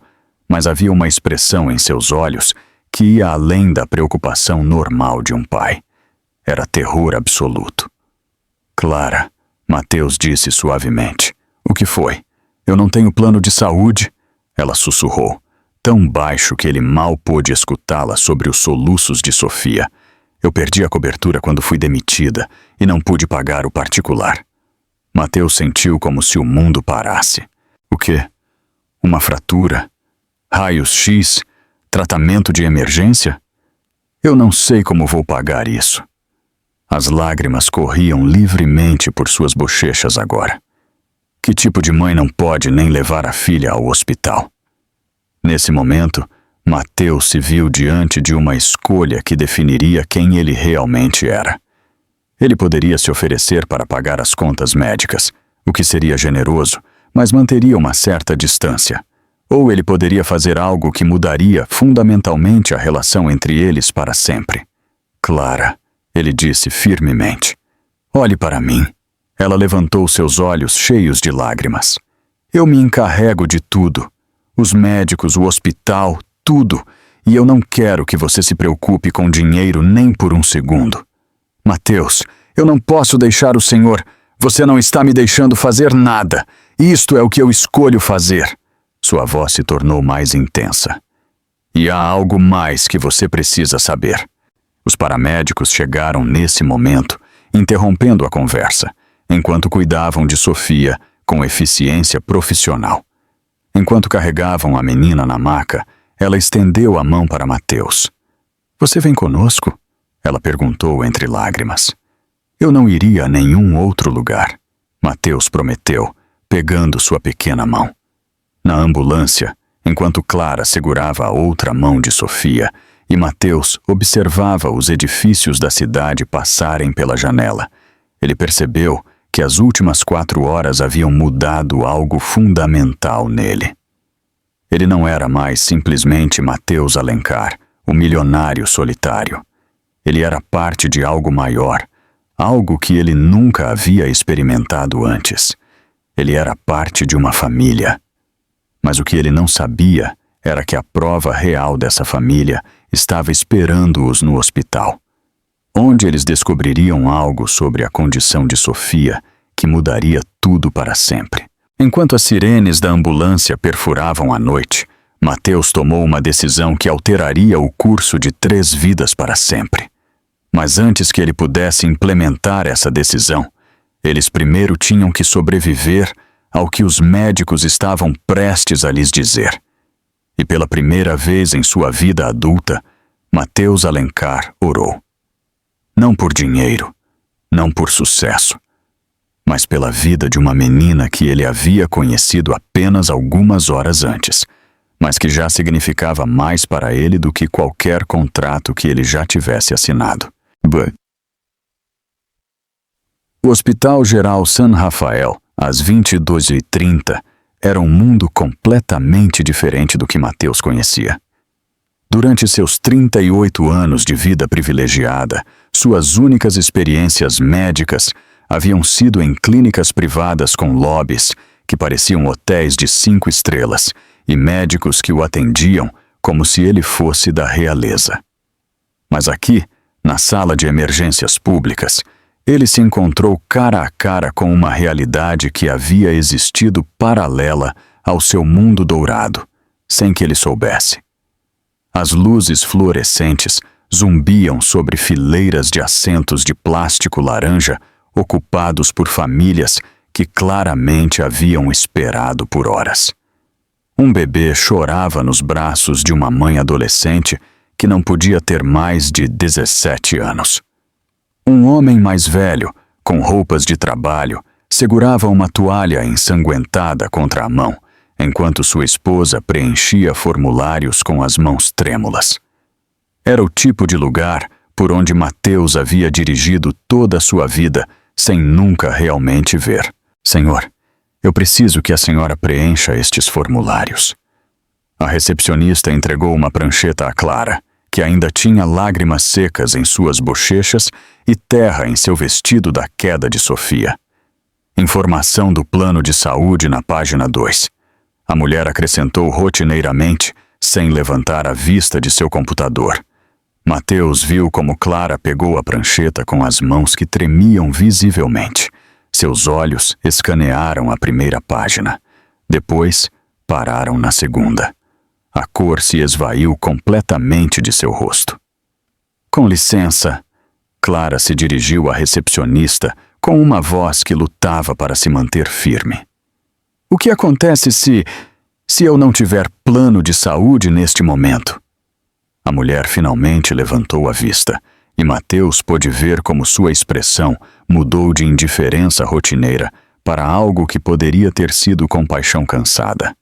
mas havia uma expressão em seus olhos que ia além da preocupação normal de um pai. Era terror absoluto. Clara, Mateus disse suavemente. O que foi? Eu não tenho plano de saúde? Ela sussurrou, tão baixo que ele mal pôde escutá-la sobre os soluços de Sofia. Eu perdi a cobertura quando fui demitida e não pude pagar o particular. Mateus sentiu como se o mundo parasse. O quê? Uma fratura? Raios X? Tratamento de emergência? Eu não sei como vou pagar isso. As lágrimas corriam livremente por suas bochechas agora. Que tipo de mãe não pode nem levar a filha ao hospital? Nesse momento, Mateus se viu diante de uma escolha que definiria quem ele realmente era. Ele poderia se oferecer para pagar as contas médicas, o que seria generoso, mas manteria uma certa distância. Ou ele poderia fazer algo que mudaria fundamentalmente a relação entre eles para sempre. Clara, ele disse firmemente. Olhe para mim. Ela levantou seus olhos cheios de lágrimas. Eu me encarrego de tudo. Os médicos, o hospital, tudo. E eu não quero que você se preocupe com dinheiro nem por um segundo. Mateus, eu não posso deixar o Senhor. Você não está me deixando fazer nada. Isto é o que eu escolho fazer. Sua voz se tornou mais intensa. E há algo mais que você precisa saber. Os paramédicos chegaram nesse momento, interrompendo a conversa, enquanto cuidavam de Sofia com eficiência profissional. Enquanto carregavam a menina na maca, ela estendeu a mão para Mateus. Você vem conosco? Ela perguntou entre lágrimas. Eu não iria a nenhum outro lugar, Mateus prometeu, pegando sua pequena mão. Na ambulância, enquanto Clara segurava a outra mão de Sofia, e Mateus observava os edifícios da cidade passarem pela janela. Ele percebeu que as últimas 4 horas haviam mudado algo fundamental nele. Ele não era mais simplesmente Mateus Alencar, o milionário solitário. Ele era parte de algo maior, algo que ele nunca havia experimentado antes. Ele era parte de uma família. Mas o que ele não sabia era que a prova real dessa família estava esperando-os no hospital, onde eles descobririam algo sobre a condição de Sofia que mudaria tudo para sempre. Enquanto as sirenes da ambulância perfuravam a noite, Mateus tomou uma decisão que alteraria o curso de 3 vidas para sempre. Mas antes que ele pudesse implementar essa decisão, eles primeiro tinham que sobreviver ao que os médicos estavam prestes a lhes dizer. E pela primeira vez em sua vida adulta, Mateus Alencar orou. Não por dinheiro, não por sucesso, mas pela vida de uma menina que ele havia conhecido apenas algumas horas antes, mas que já significava mais para ele do que qualquer contrato que ele já tivesse assinado. O Hospital Geral San Rafael, às 22h30, era um mundo completamente diferente do que Mateus conhecia. Durante seus 38 anos de vida privilegiada, suas únicas experiências médicas haviam sido em clínicas privadas com lobbies que pareciam hotéis de 5 estrelas e médicos que o atendiam como se ele fosse da realeza. Mas aqui, na sala de emergências públicas, ele se encontrou cara a cara com uma realidade que havia existido paralela ao seu mundo dourado, sem que ele soubesse. As luzes fluorescentes zumbiam sobre fileiras de assentos de plástico laranja ocupados por famílias que claramente haviam esperado por horas. Um bebê chorava nos braços de uma mãe adolescente que não podia ter mais de 17 anos. Um homem mais velho, com roupas de trabalho, segurava uma toalha ensanguentada contra a mão, enquanto sua esposa preenchia formulários com as mãos trêmulas. Era o tipo de lugar por onde Mateus havia dirigido toda a sua vida sem nunca realmente ver. Senhor, eu preciso que a senhora preencha estes formulários. A recepcionista entregou uma prancheta a Clara, que ainda tinha lágrimas secas em suas bochechas e terra em seu vestido da queda de Sofia. Informação do plano de saúde na página 2. A mulher acrescentou rotineiramente, sem levantar a vista de seu computador. Mateus viu como Clara pegou a prancheta com as mãos que tremiam visivelmente. Seus olhos escanearam a primeira página. Depois, pararam na segunda. A cor se esvaiu completamente de seu rosto. Com licença, Clara se dirigiu à recepcionista com uma voz que lutava para se manter firme. O que acontece se eu não tiver plano de saúde neste momento? A mulher finalmente levantou a vista, e Mateus pôde ver como sua expressão mudou de indiferença rotineira para algo que poderia ter sido compaixão cansada.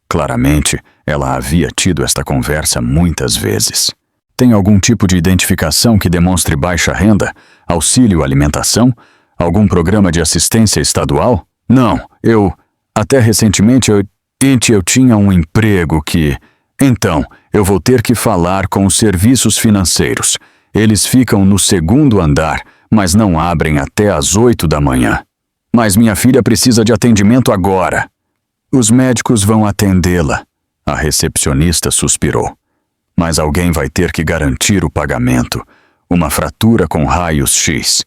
Claramente, ela havia tido esta conversa muitas vezes. Tem algum tipo de identificação que demonstre baixa renda, auxílio alimentação, algum programa de assistência estadual? Não, até recentemente eu tinha um emprego que... Então, eu vou ter que falar com os serviços financeiros. Eles ficam no 2º andar, mas não abrem até às 8 da manhã. Mas minha filha precisa de atendimento agora. Os médicos vão atendê-la. A recepcionista suspirou. Mas alguém vai ter que garantir o pagamento. Uma fratura com raios X.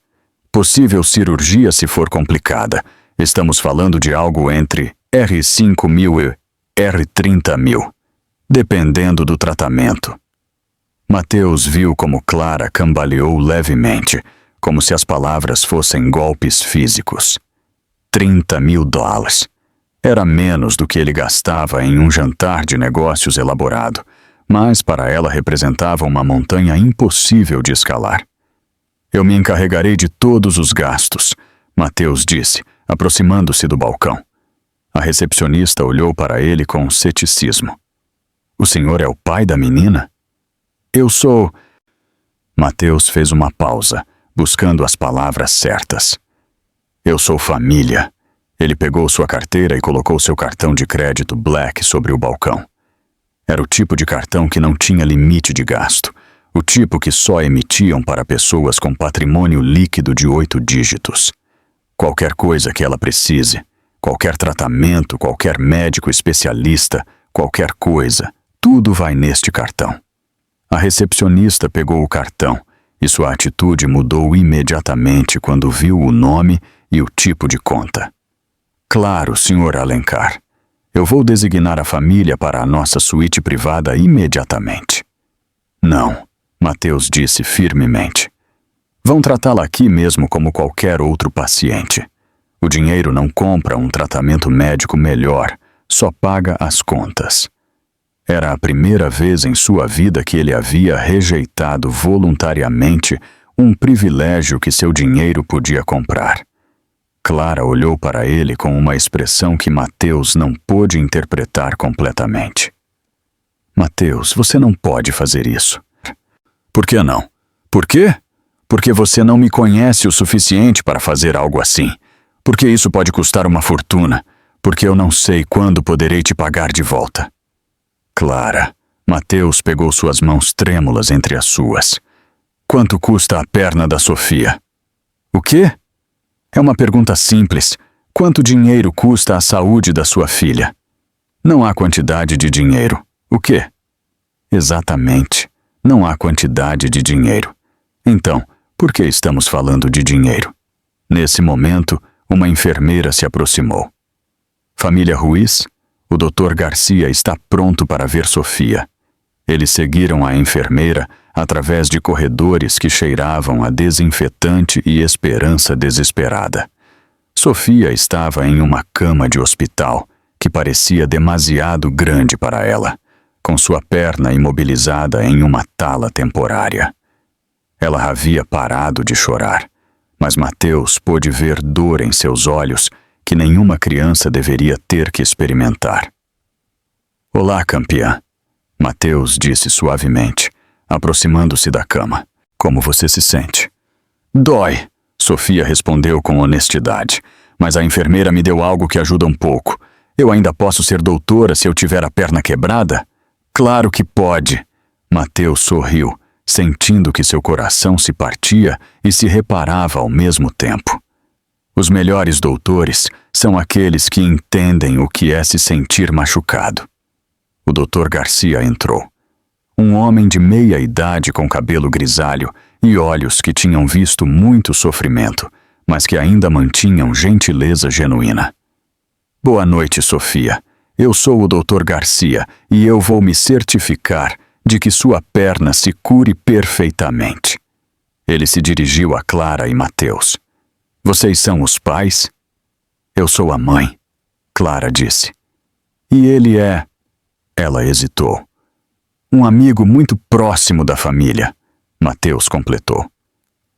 Possível cirurgia se for complicada. Estamos falando de algo entre R$5.000 e R$30.000, dependendo do tratamento. Mateus viu como Clara cambaleou levemente, como se as palavras fossem golpes físicos. $30.000. Era menos do que ele gastava em um jantar de negócios elaborado, mas para ela representava uma montanha impossível de escalar. Eu me encarregarei de todos os gastos, Mateus disse, aproximando-se do balcão. A recepcionista olhou para ele com ceticismo. O senhor é o pai da menina? Eu sou... Mateus fez uma pausa, buscando as palavras certas. Eu sou família. Ele pegou sua carteira e colocou seu cartão de crédito Black sobre o balcão. Era o tipo de cartão que não tinha limite de gasto, o tipo que só emitiam para pessoas com patrimônio líquido de 8 dígitos. Qualquer coisa que ela precise, qualquer tratamento, qualquer médico especialista, qualquer coisa, tudo vai neste cartão. A recepcionista pegou o cartão e sua atitude mudou imediatamente quando viu o nome e o tipo de conta. Claro, Sr. Alencar. Eu vou designar a família para a nossa suíte privada imediatamente. Não, Mateus disse firmemente. Vão tratá-la aqui mesmo como qualquer outro paciente. O dinheiro não compra um tratamento médico melhor, só paga as contas. Era a primeira vez em sua vida que ele havia rejeitado voluntariamente um privilégio que seu dinheiro podia comprar. Clara olhou para ele com uma expressão que Mateus não pôde interpretar completamente. Mateus, você não pode fazer isso. Por que não? Por quê? Porque você não me conhece o suficiente para fazer algo assim. Porque isso pode custar uma fortuna. Porque eu não sei quando poderei te pagar de volta. Clara, Mateus pegou suas mãos trêmulas entre as suas. Quanto custa a perna da Sofia? O quê? É uma pergunta simples. Quanto dinheiro custa a saúde da sua filha? Não há quantidade de dinheiro. O quê? Exatamente. Não há quantidade de dinheiro. Então, por que estamos falando de dinheiro? Nesse momento, uma enfermeira se aproximou. Família Ruiz, o Dr. Garcia está pronto para ver Sofia. Eles seguiram a enfermeira através de corredores que cheiravam a desinfetante e esperança desesperada. Sofia estava em uma cama de hospital que parecia demasiado grande para ela, com sua perna imobilizada em uma tala temporária. Ela havia parado de chorar, mas Mateus pôde ver dor em seus olhos que nenhuma criança deveria ter que experimentar. Olá, campeã, Mateus disse suavemente, aproximando-se da cama. Como você se sente? Dói, Sofia respondeu com honestidade, mas a enfermeira me deu algo que ajuda um pouco. Eu ainda posso ser doutora se eu tiver a perna quebrada? Claro que pode. Mateus sorriu, sentindo que seu coração se partia e se reparava ao mesmo tempo. Os melhores doutores são aqueles que entendem o que é se sentir machucado. O Dr. Garcia entrou. Um homem de meia idade com cabelo grisalho e olhos que tinham visto muito sofrimento, mas que ainda mantinham gentileza genuína. Boa noite, Sofia. Eu sou o Dr. Garcia e eu vou me certificar de que sua perna se cure perfeitamente. Ele se dirigiu a Clara e Mateus. Vocês são os pais? Eu sou a mãe, Clara disse. E ele é... Ela hesitou. Um amigo muito próximo da família, Mateus completou.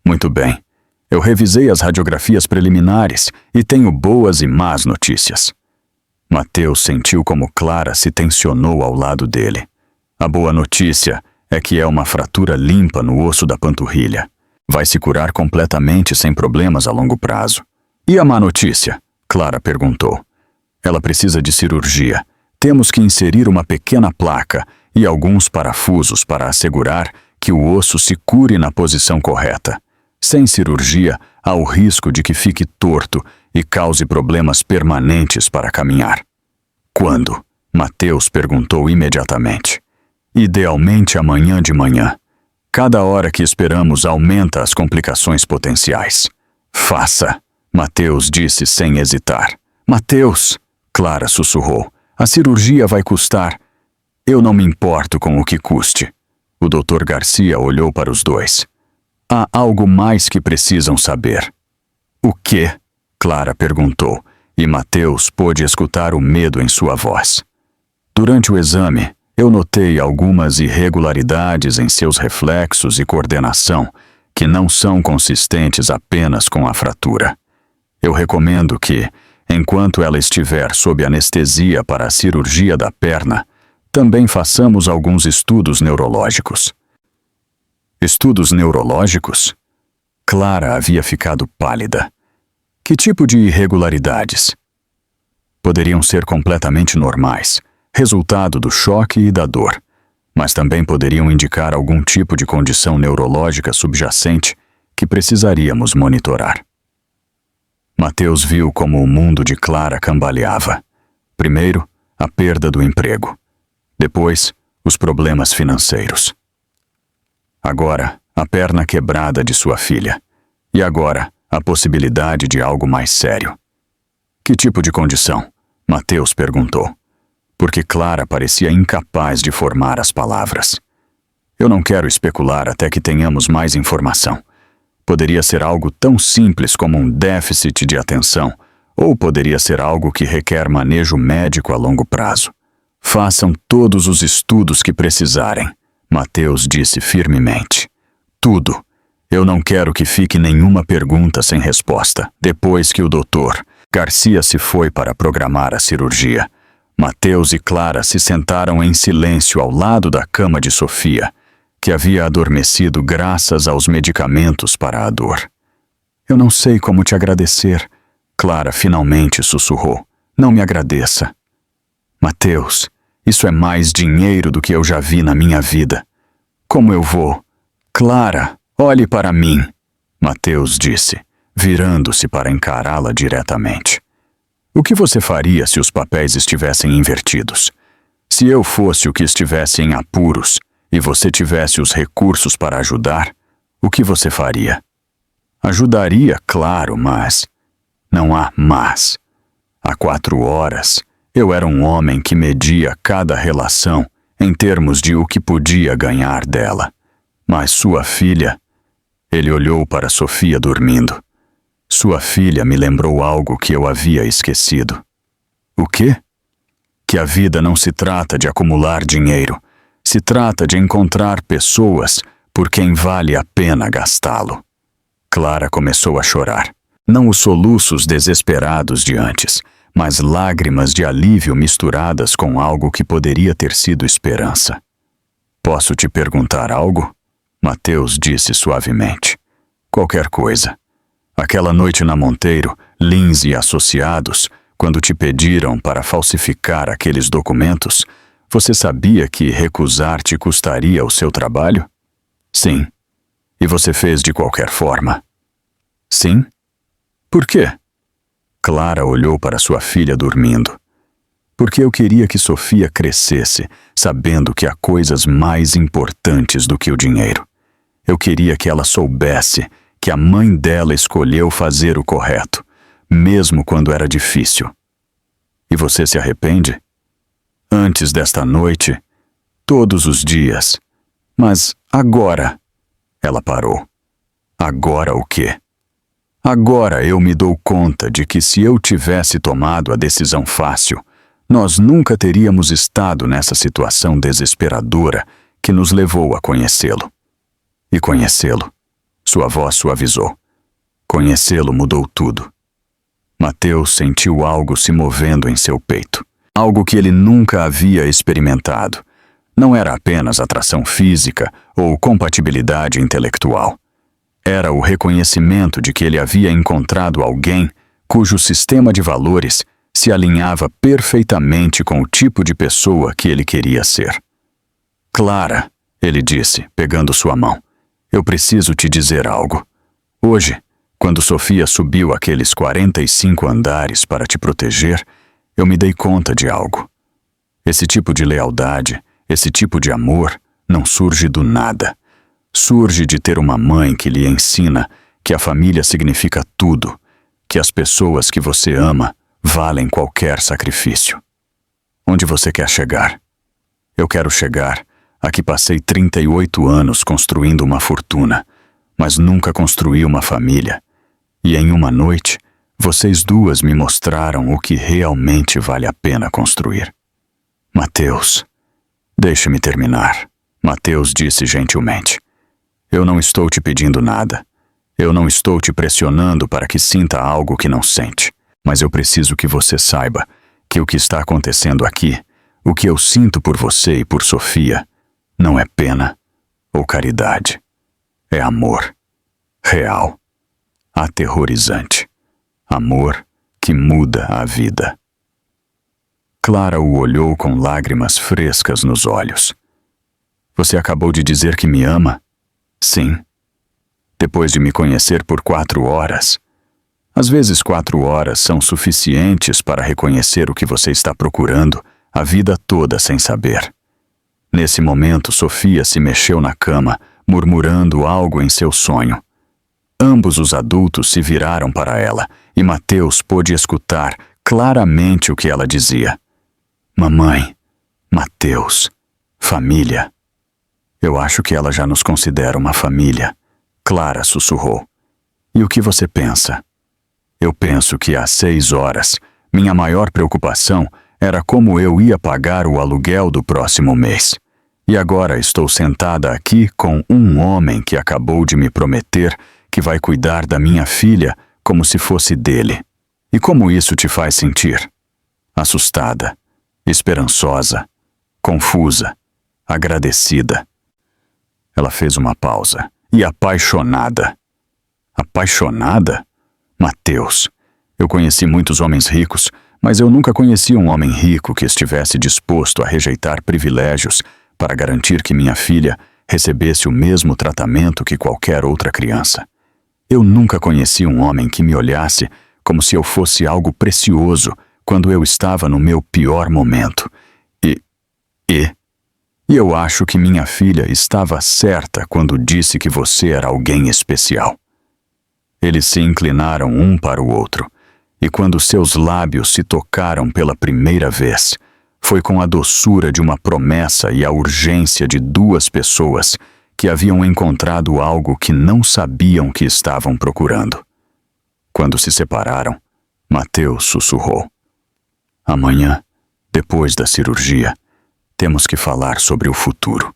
Muito bem. Eu revisei as radiografias preliminares e tenho boas e más notícias. Mateus sentiu como Clara se tensionou ao lado dele. A boa notícia é que é uma fratura limpa no osso da panturrilha. Vai se curar completamente sem problemas a longo prazo. E a má notícia? Clara perguntou. Ela precisa de cirurgia. Temos que inserir uma pequena placa e alguns parafusos para assegurar que o osso se cure na posição correta. Sem cirurgia, há o risco de que fique torto e cause problemas permanentes para caminhar. Quando? Mateus perguntou imediatamente. Idealmente amanhã de manhã. Cada hora que esperamos aumenta as complicações potenciais. Faça, Mateus disse sem hesitar. Mateus, Clara sussurrou. A cirurgia vai custar. Eu não me importo com o que custe. O Dr. Garcia olhou para os dois. Há algo mais que precisam saber. O quê? Clara perguntou, e Mateus pôde escutar o medo em sua voz. Durante o exame, eu notei algumas irregularidades em seus reflexos e coordenação que não são consistentes apenas com a fratura. Eu recomendo que, enquanto ela estiver sob anestesia para a cirurgia da perna, também façamos alguns estudos neurológicos. Estudos neurológicos? Clara havia ficado pálida. Que tipo de irregularidades? Poderiam ser completamente normais, resultado do choque e da dor, mas também poderiam indicar algum tipo de condição neurológica subjacente que precisaríamos monitorar. Mateus viu como o mundo de Clara cambaleava. Primeiro, a perda do emprego. Depois, os problemas financeiros. Agora, a perna quebrada de sua filha. E agora, a possibilidade de algo mais sério. Que tipo de condição? Mateus perguntou, porque Clara parecia incapaz de formar as palavras. Eu não quero especular até que tenhamos mais informação. Poderia ser algo tão simples como um déficit de atenção, ou poderia ser algo que requer manejo médico a longo prazo. Façam todos os estudos que precisarem, Mateus disse firmemente. Tudo. Eu não quero que fique nenhuma pergunta sem resposta, depois que o doutor Garcia se foi para programar a cirurgia. Mateus e Clara se sentaram em silêncio ao lado da cama de Sofia, que havia adormecido graças aos medicamentos para a dor. Eu não sei como te agradecer, Clara finalmente sussurrou. Não me agradeça. Mateus, isso é mais dinheiro do que eu já vi na minha vida. Como eu vou? Clara, olhe para mim, Mateus disse, virando-se para encará-la diretamente. O que você faria se os papéis estivessem invertidos? Se eu fosse o que estivesse em apuros e você tivesse os recursos para ajudar, o que você faria? Ajudaria, claro, mas... Não há mas. Há 4 horas, eu era um homem que media cada relação em termos de o que podia ganhar dela. Mas sua filha... Ele olhou para Sofia dormindo. Sua filha me lembrou algo que eu havia esquecido. O quê? Que a vida não se trata de acumular dinheiro. Se trata de encontrar pessoas por quem vale a pena gastá-lo. Clara começou a chorar. Não os soluços desesperados de antes, mas lágrimas de alívio misturadas com algo que poderia ter sido esperança. Posso te perguntar algo? Mateus disse suavemente. Qualquer coisa. Aquela noite na Monteiro, Lins e associados, quando te pediram para falsificar aqueles documentos, você sabia que recusar te custaria o seu trabalho? Sim. E você fez de qualquer forma? Sim? Por quê? Clara olhou para sua filha dormindo. Porque eu queria que Sofia crescesse, sabendo que há coisas mais importantes do que o dinheiro. Eu queria que ela soubesse que a mãe dela escolheu fazer o correto, mesmo quando era difícil. E você se arrepende? Antes desta noite, todos os dias. Mas agora... Ela parou. Agora o quê? Agora eu me dou conta de que se eu tivesse tomado a decisão fácil, nós nunca teríamos estado nessa situação desesperadora que nos levou a conhecê-lo. E conhecê-lo, sua voz suavizou. Conhecê-lo mudou tudo. Mateus sentiu algo se movendo em seu peito. Algo que ele nunca havia experimentado. Não era apenas atração física ou compatibilidade intelectual. Era o reconhecimento de que ele havia encontrado alguém cujo sistema de valores se alinhava perfeitamente com o tipo de pessoa que ele queria ser. Clara, ele disse, pegando sua mão, eu preciso te dizer algo. Hoje, quando Sofia subiu aqueles 45 andares para te proteger, eu me dei conta de algo. Esse tipo de lealdade, esse tipo de amor, não surge do nada. Surge de ter uma mãe que lhe ensina que a família significa tudo, que as pessoas que você ama valem qualquer sacrifício. Onde você quer chegar? Eu quero chegar a que passei 38 anos construindo uma fortuna, mas nunca construí uma família. E em uma noite, vocês duas me mostraram o que realmente vale a pena construir. Mateus, deixe-me terminar, Mateus disse gentilmente. Eu não estou te pedindo nada. Eu não estou te pressionando para que sinta algo que não sente. Mas eu preciso que você saiba que o que está acontecendo aqui, o que eu sinto por você e por Sofia, não é pena ou caridade. é amor. Real. Aterrorizante. Amor que muda a vida. Clara o olhou com lágrimas frescas nos olhos. Você acabou de dizer que me ama? Sim. Depois de me conhecer por 4 horas. Às vezes 4 horas são suficientes para reconhecer o que você está procurando a vida toda sem saber. Nesse momento, Sofia se mexeu na cama, murmurando algo em seu sonho. Ambos os adultos se viraram para ela e Mateus pôde escutar claramente o que ela dizia. Mamãe, Mateus, família. Eu acho que ela já nos considera uma família. Clara sussurrou. E o que você pensa? Eu penso que às 6 horas, minha maior preocupação era como eu ia pagar o aluguel do próximo mês. E agora estou sentada aqui com um homem que acabou de me prometer que vai cuidar da minha filha como se fosse dele. E como isso te faz sentir? Assustada, esperançosa, confusa, agradecida. Ela fez uma pausa. E apaixonada. Apaixonada? Mateus, eu conheci muitos homens ricos, mas eu nunca conheci um homem rico que estivesse disposto a rejeitar privilégios para garantir que minha filha recebesse o mesmo tratamento que qualquer outra criança. Eu nunca conheci um homem que me olhasse como se eu fosse algo precioso quando eu estava no meu pior momento. E eu acho que minha filha estava certa quando disse que você era alguém especial. Eles se inclinaram um para o outro, e quando seus lábios se tocaram pela primeira vez, foi com a doçura de uma promessa e a urgência de 2 pessoas que haviam encontrado algo que não sabiam que estavam procurando. Quando se separaram, Mateus sussurrou. Amanhã, depois da cirurgia, temos que falar sobre o futuro.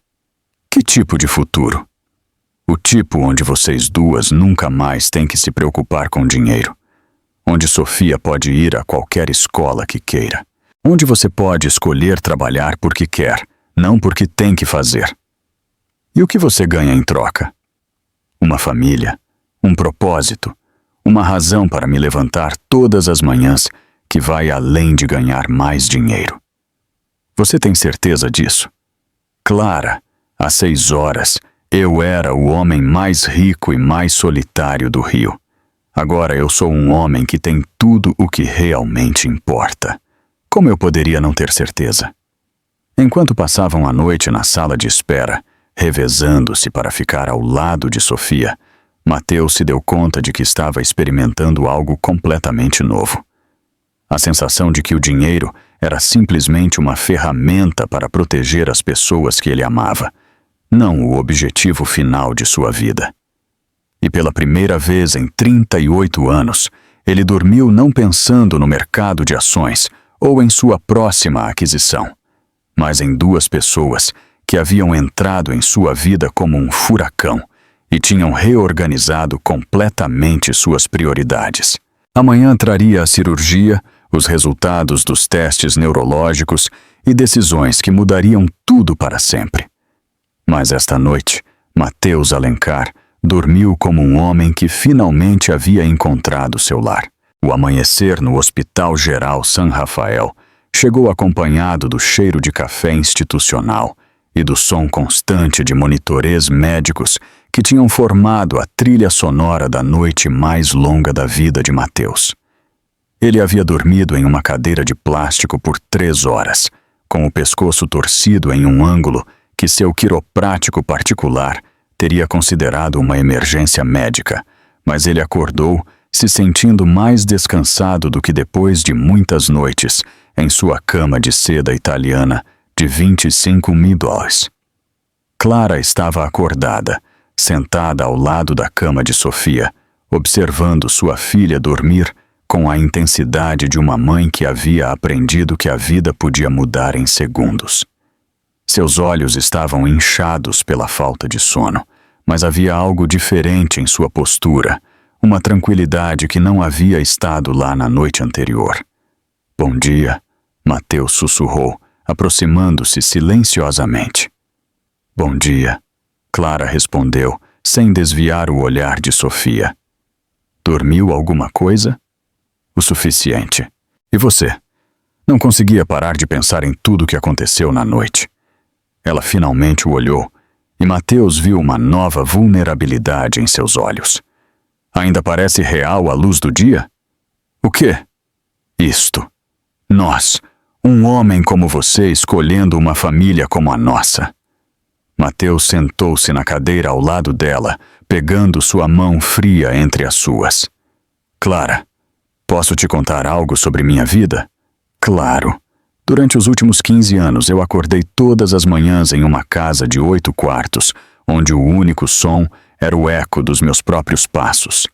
Que tipo de futuro? O tipo onde vocês 2 nunca mais têm que se preocupar com dinheiro. Onde Sofia pode ir a qualquer escola que queira. Onde você pode escolher trabalhar porque quer, não porque tem que fazer. E o que você ganha em troca? Uma família, um propósito, uma razão para me levantar todas as manhãs que vai além de ganhar mais dinheiro. Você tem certeza disso? Clara, às 6 horas, eu era o homem mais rico e mais solitário do Rio. Agora eu sou um homem que tem tudo o que realmente importa. Como eu poderia não ter certeza? Enquanto passavam a noite na sala de espera, revezando-se para ficar ao lado de Sofia, Mateus se deu conta de que estava experimentando algo completamente novo. A sensação de que o dinheiro era simplesmente uma ferramenta para proteger as pessoas que ele amava, não o objetivo final de sua vida. E pela primeira vez em 38 anos, ele dormiu não pensando no mercado de ações ou em sua próxima aquisição, mas em 2 pessoas que haviam entrado em sua vida como um furacão e tinham reorganizado completamente suas prioridades. Amanhã traria a cirurgia, os resultados dos testes neurológicos e decisões que mudariam tudo para sempre. Mas esta noite, Mateus Alencar dormiu como um homem que finalmente havia encontrado seu lar. O amanhecer no Hospital Geral San Rafael chegou acompanhado do cheiro de café institucional e do som constante de monitorês médicos que tinham formado a trilha sonora da noite mais longa da vida de Mateus. Ele havia dormido em uma cadeira de plástico por 3 horas, com o pescoço torcido em um ângulo que seu quiroprático particular teria considerado uma emergência médica, mas ele acordou se sentindo mais descansado do que depois de muitas noites em sua cama de seda italiana de $25.000. Clara estava acordada, sentada ao lado da cama de Sofia, observando sua filha dormir com a intensidade de uma mãe que havia aprendido que a vida podia mudar em segundos. Seus olhos estavam inchados pela falta de sono, mas havia algo diferente em sua postura, uma tranquilidade que não havia estado lá na noite anterior. Bom dia, Mateus sussurrou, aproximando-se silenciosamente. Bom dia, Clara respondeu, sem desviar o olhar de Sofia. Dormiu alguma coisa? O suficiente. E você? Não conseguia parar de pensar em tudo o que aconteceu na noite. Ela finalmente o olhou, e Mateus viu uma nova vulnerabilidade em seus olhos. Ainda parece real à luz do dia? O quê? Isto. Nós, um homem como você escolhendo uma família como a nossa. Mateus sentou-se na cadeira ao lado dela, pegando sua mão fria entre as suas. Clara, posso te contar algo sobre minha vida? Claro. Durante os últimos 15 anos eu acordei todas as manhãs em uma casa de 8 quartos, onde o único som era o eco dos meus próprios passos.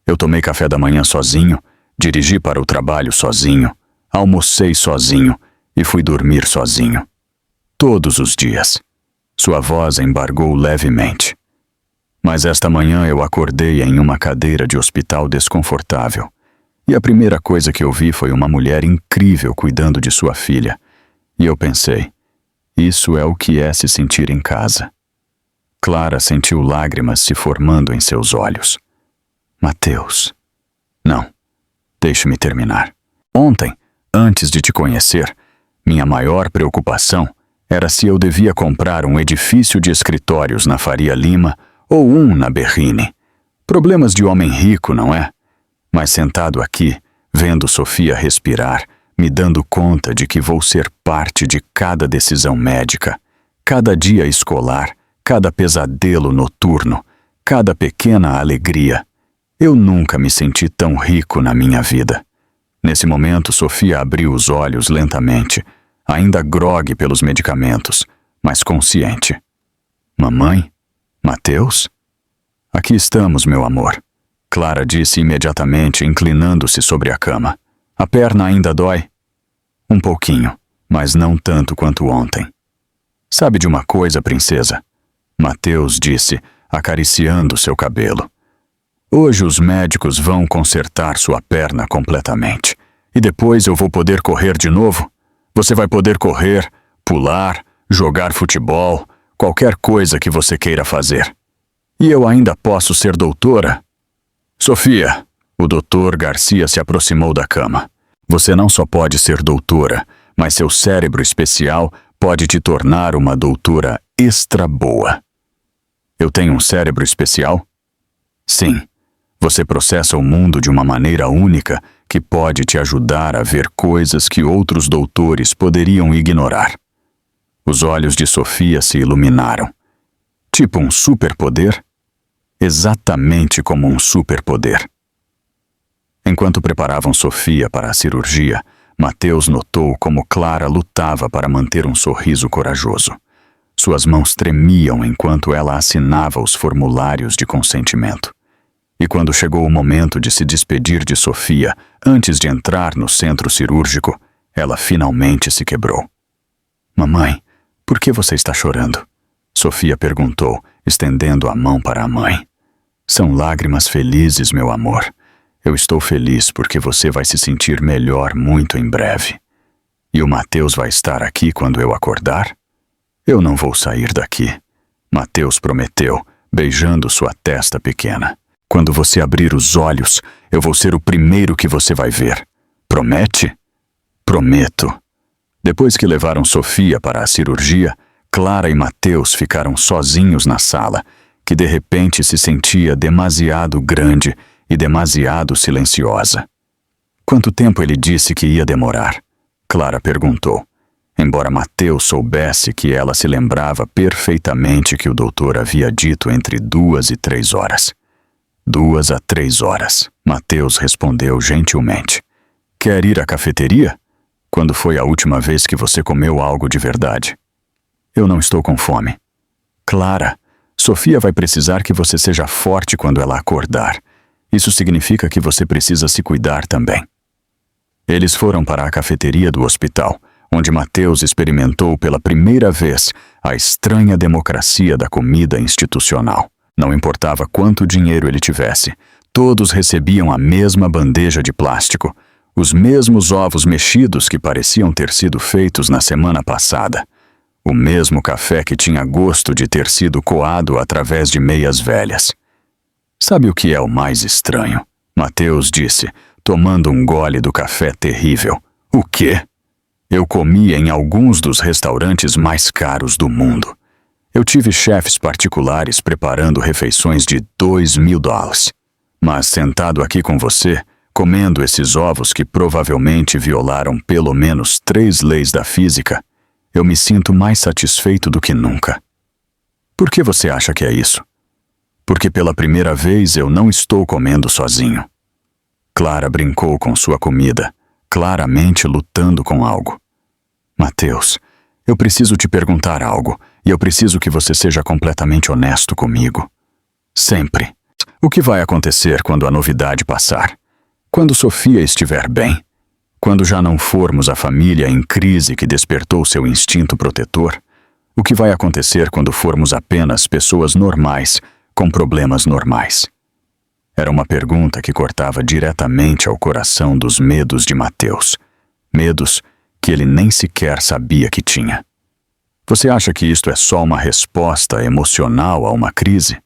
Eu tomei café da manhã sozinho, dirigi para o trabalho sozinho, almocei sozinho e fui dormir sozinho. Todos os dias. Sua voz embargou levemente. Mas esta manhã eu acordei em uma cadeira de hospital desconfortável. E a primeira coisa que eu vi foi uma mulher incrível cuidando de sua filha. E eu pensei, isso é o que é se sentir em casa. Clara sentiu lágrimas se formando em seus olhos. Mateus. Não, deixe-me terminar. Ontem, antes de te conhecer, minha maior preocupação era se eu devia comprar um edifício de escritórios na Faria Lima ou um na Berrini. Problemas de homem rico, não é? Mas sentado aqui, vendo Sofia respirar, me dando conta de que vou ser parte de cada decisão médica, cada dia escolar, cada pesadelo noturno, cada pequena alegria, eu nunca me senti tão rico na minha vida. Nesse momento, Sofia abriu os olhos lentamente, ainda grogue pelos medicamentos, mas consciente. Mamãe? Mateus? Aqui estamos, meu amor. Clara disse imediatamente, inclinando-se sobre a cama. A perna ainda dói? Um pouquinho, mas não tanto quanto ontem. Sabe de uma coisa, princesa? Mateus disse, acariciando seu cabelo. Hoje os médicos vão consertar sua perna completamente. E depois eu vou poder correr de novo? Você vai poder correr, pular, jogar futebol, qualquer coisa que você queira fazer. E eu ainda posso ser doutora? Sofia, o doutor Garcia se aproximou da cama. Você não só pode ser doutora, mas seu cérebro especial pode te tornar uma doutora extra boa. Eu tenho um cérebro especial? Sim. Você processa o mundo de uma maneira única que pode te ajudar a ver coisas que outros doutores poderiam ignorar. Os olhos de Sofia se iluminaram. Tipo um superpoder? Exatamente como um superpoder. Enquanto preparavam Sofia para a cirurgia, Mateus notou como Clara lutava para manter um sorriso corajoso. Suas mãos tremiam enquanto ela assinava os formulários de consentimento. E quando chegou o momento de se despedir de Sofia, antes de entrar no centro cirúrgico, ela finalmente se quebrou. Mamãe, por que você está chorando? Sofia perguntou, estendendo a mão para a mãe. São lágrimas felizes, meu amor. Eu estou feliz porque você vai se sentir melhor muito em breve. E o Mateus vai estar aqui quando eu acordar? Eu não vou sair daqui. Mateus prometeu, beijando sua testa pequena. Quando você abrir os olhos, eu vou ser o primeiro que você vai ver. Promete? Prometo. Depois que levaram Sofia para a cirurgia, Clara e Mateus ficaram sozinhos na sala, que de repente se sentia demasiado grande e demasiado silenciosa. Quanto tempo ele disse que ia demorar? Clara perguntou, embora Mateus soubesse que ela se lembrava perfeitamente que o doutor havia dito entre 2 e 3 horas. 2 a 3 horas, Mateus respondeu gentilmente. Quer ir à cafeteria? Quando foi a última vez que você comeu algo de verdade? Eu não estou com fome. Clara, Sofia vai precisar que você seja forte quando ela acordar. Isso significa que você precisa se cuidar também. Eles foram para a cafeteria do hospital, onde Mateus experimentou pela primeira vez a estranha democracia da comida institucional. Não importava quanto dinheiro ele tivesse, todos recebiam a mesma bandeja de plástico, os mesmos ovos mexidos que pareciam ter sido feitos na semana passada, O mesmo café que tinha gosto de ter sido coado através de meias velhas. Sabe o que é o mais estranho? Mateus disse, tomando um gole do café terrível. O quê? Eu comi em alguns dos restaurantes mais caros do mundo. Eu tive chefes particulares preparando refeições de $2.000. Mas sentado aqui com você, comendo esses ovos que provavelmente violaram pelo menos 3 leis da física, eu me sinto mais satisfeito do que nunca. Por que você acha que é isso? Porque pela primeira vez eu não estou comendo sozinho. Clara brincou com sua comida, claramente lutando com algo. Mateus, eu preciso te perguntar algo, e eu preciso que você seja completamente honesto comigo. Sempre. O que vai acontecer quando a novidade passar? Quando Sofia estiver bem? Quando já não formos a família em crise que despertou seu instinto protetor? O que vai acontecer quando formos apenas pessoas normais, com problemas normais? Era uma pergunta que cortava diretamente ao coração dos medos de Mateus. Medos que ele nem sequer sabia que tinha. Você acha que isto é só uma resposta emocional a uma crise?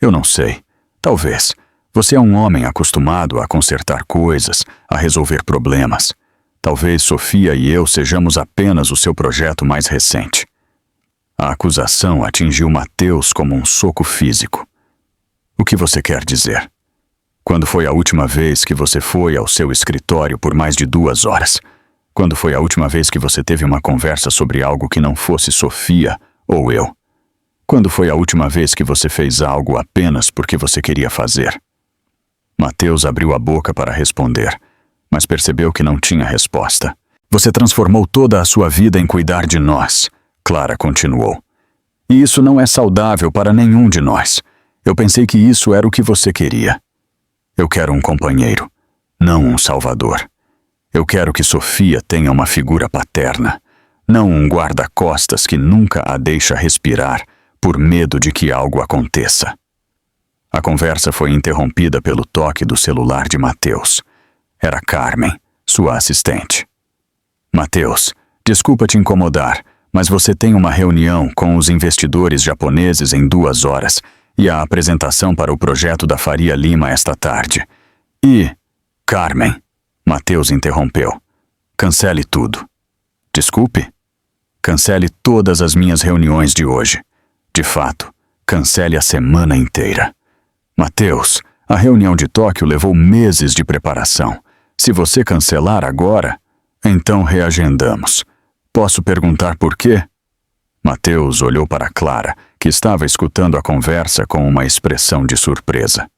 Eu não sei. Talvez. Você é um homem acostumado a consertar coisas, a resolver problemas. Talvez Sofia e eu sejamos apenas o seu projeto mais recente. A acusação atingiu Mateus como um soco físico. O que você quer dizer? Quando foi a última vez que você foi ao seu escritório por mais de 2 horas? Quando foi a última vez que você teve uma conversa sobre algo que não fosse Sofia ou eu? Quando foi a última vez que você fez algo apenas porque você queria fazer? Mateus abriu a boca para responder, mas percebeu que não tinha resposta. Você transformou toda a sua vida em cuidar de nós, Clara continuou. E isso não é saudável para nenhum de nós. Eu pensei que isso era o que você queria. Eu quero um companheiro, não um salvador. Eu quero que Sofia tenha uma figura paterna, não um guarda-costas que nunca a deixa respirar por medo de que algo aconteça. A conversa foi interrompida pelo toque do celular de Mateus. Era Carmen, sua assistente. Mateus, desculpa te incomodar, mas você tem uma reunião com os investidores japoneses em 2 horas e a apresentação para o projeto da Faria Lima esta tarde. E... Carmen, Mateus interrompeu. Cancele tudo. Desculpe? Cancele todas as minhas reuniões de hoje. De fato, cancele a semana inteira. Mateus, a reunião de Tóquio levou meses de preparação. Se você cancelar agora, então reagendamos. Posso perguntar por quê? Mateus olhou para Clara, que estava escutando a conversa com uma expressão de surpresa.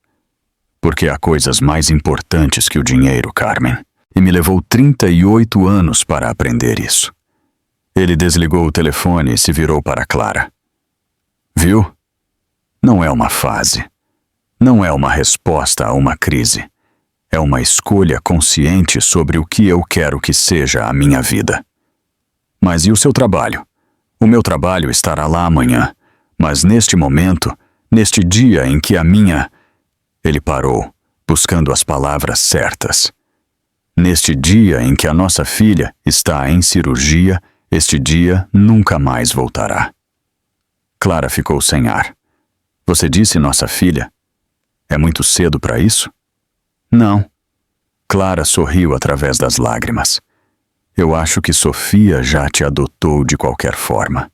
Porque há coisas mais importantes que o dinheiro, Carmen. E me levou 38 anos para aprender isso. Ele desligou o telefone e se virou para Clara. Viu? Não é uma fase. Não é uma resposta a uma crise. É uma escolha consciente sobre o que eu quero que seja a minha vida. Mas e o seu trabalho? O meu trabalho estará lá amanhã, mas neste momento, neste dia em que a minha... Ele parou, buscando as palavras certas. Neste dia em que a nossa filha está em cirurgia, este dia nunca mais voltará. Clara ficou sem ar. Você disse nossa filha? É muito cedo para isso? Não. Clara sorriu através das lágrimas. Eu acho que Sofia já te adotou de qualquer forma.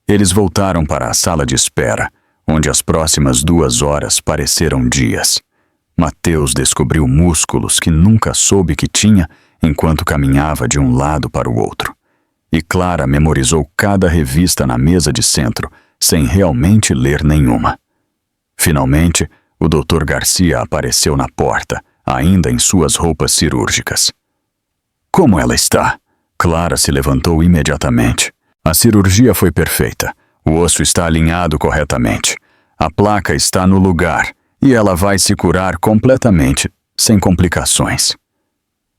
Eles voltaram para a sala de espera, onde as próximas 2 horas pareceram dias. Mateus descobriu músculos que nunca soube que tinha enquanto caminhava de um lado para o outro. E Clara memorizou cada revista na mesa de centro, sem realmente ler nenhuma. Finalmente, o Dr. Garcia apareceu na porta, ainda em suas roupas cirúrgicas. Como ela está? Clara se levantou imediatamente. A cirurgia foi perfeita. O osso está alinhado corretamente. A placa está no lugar e ela vai se curar completamente, sem complicações.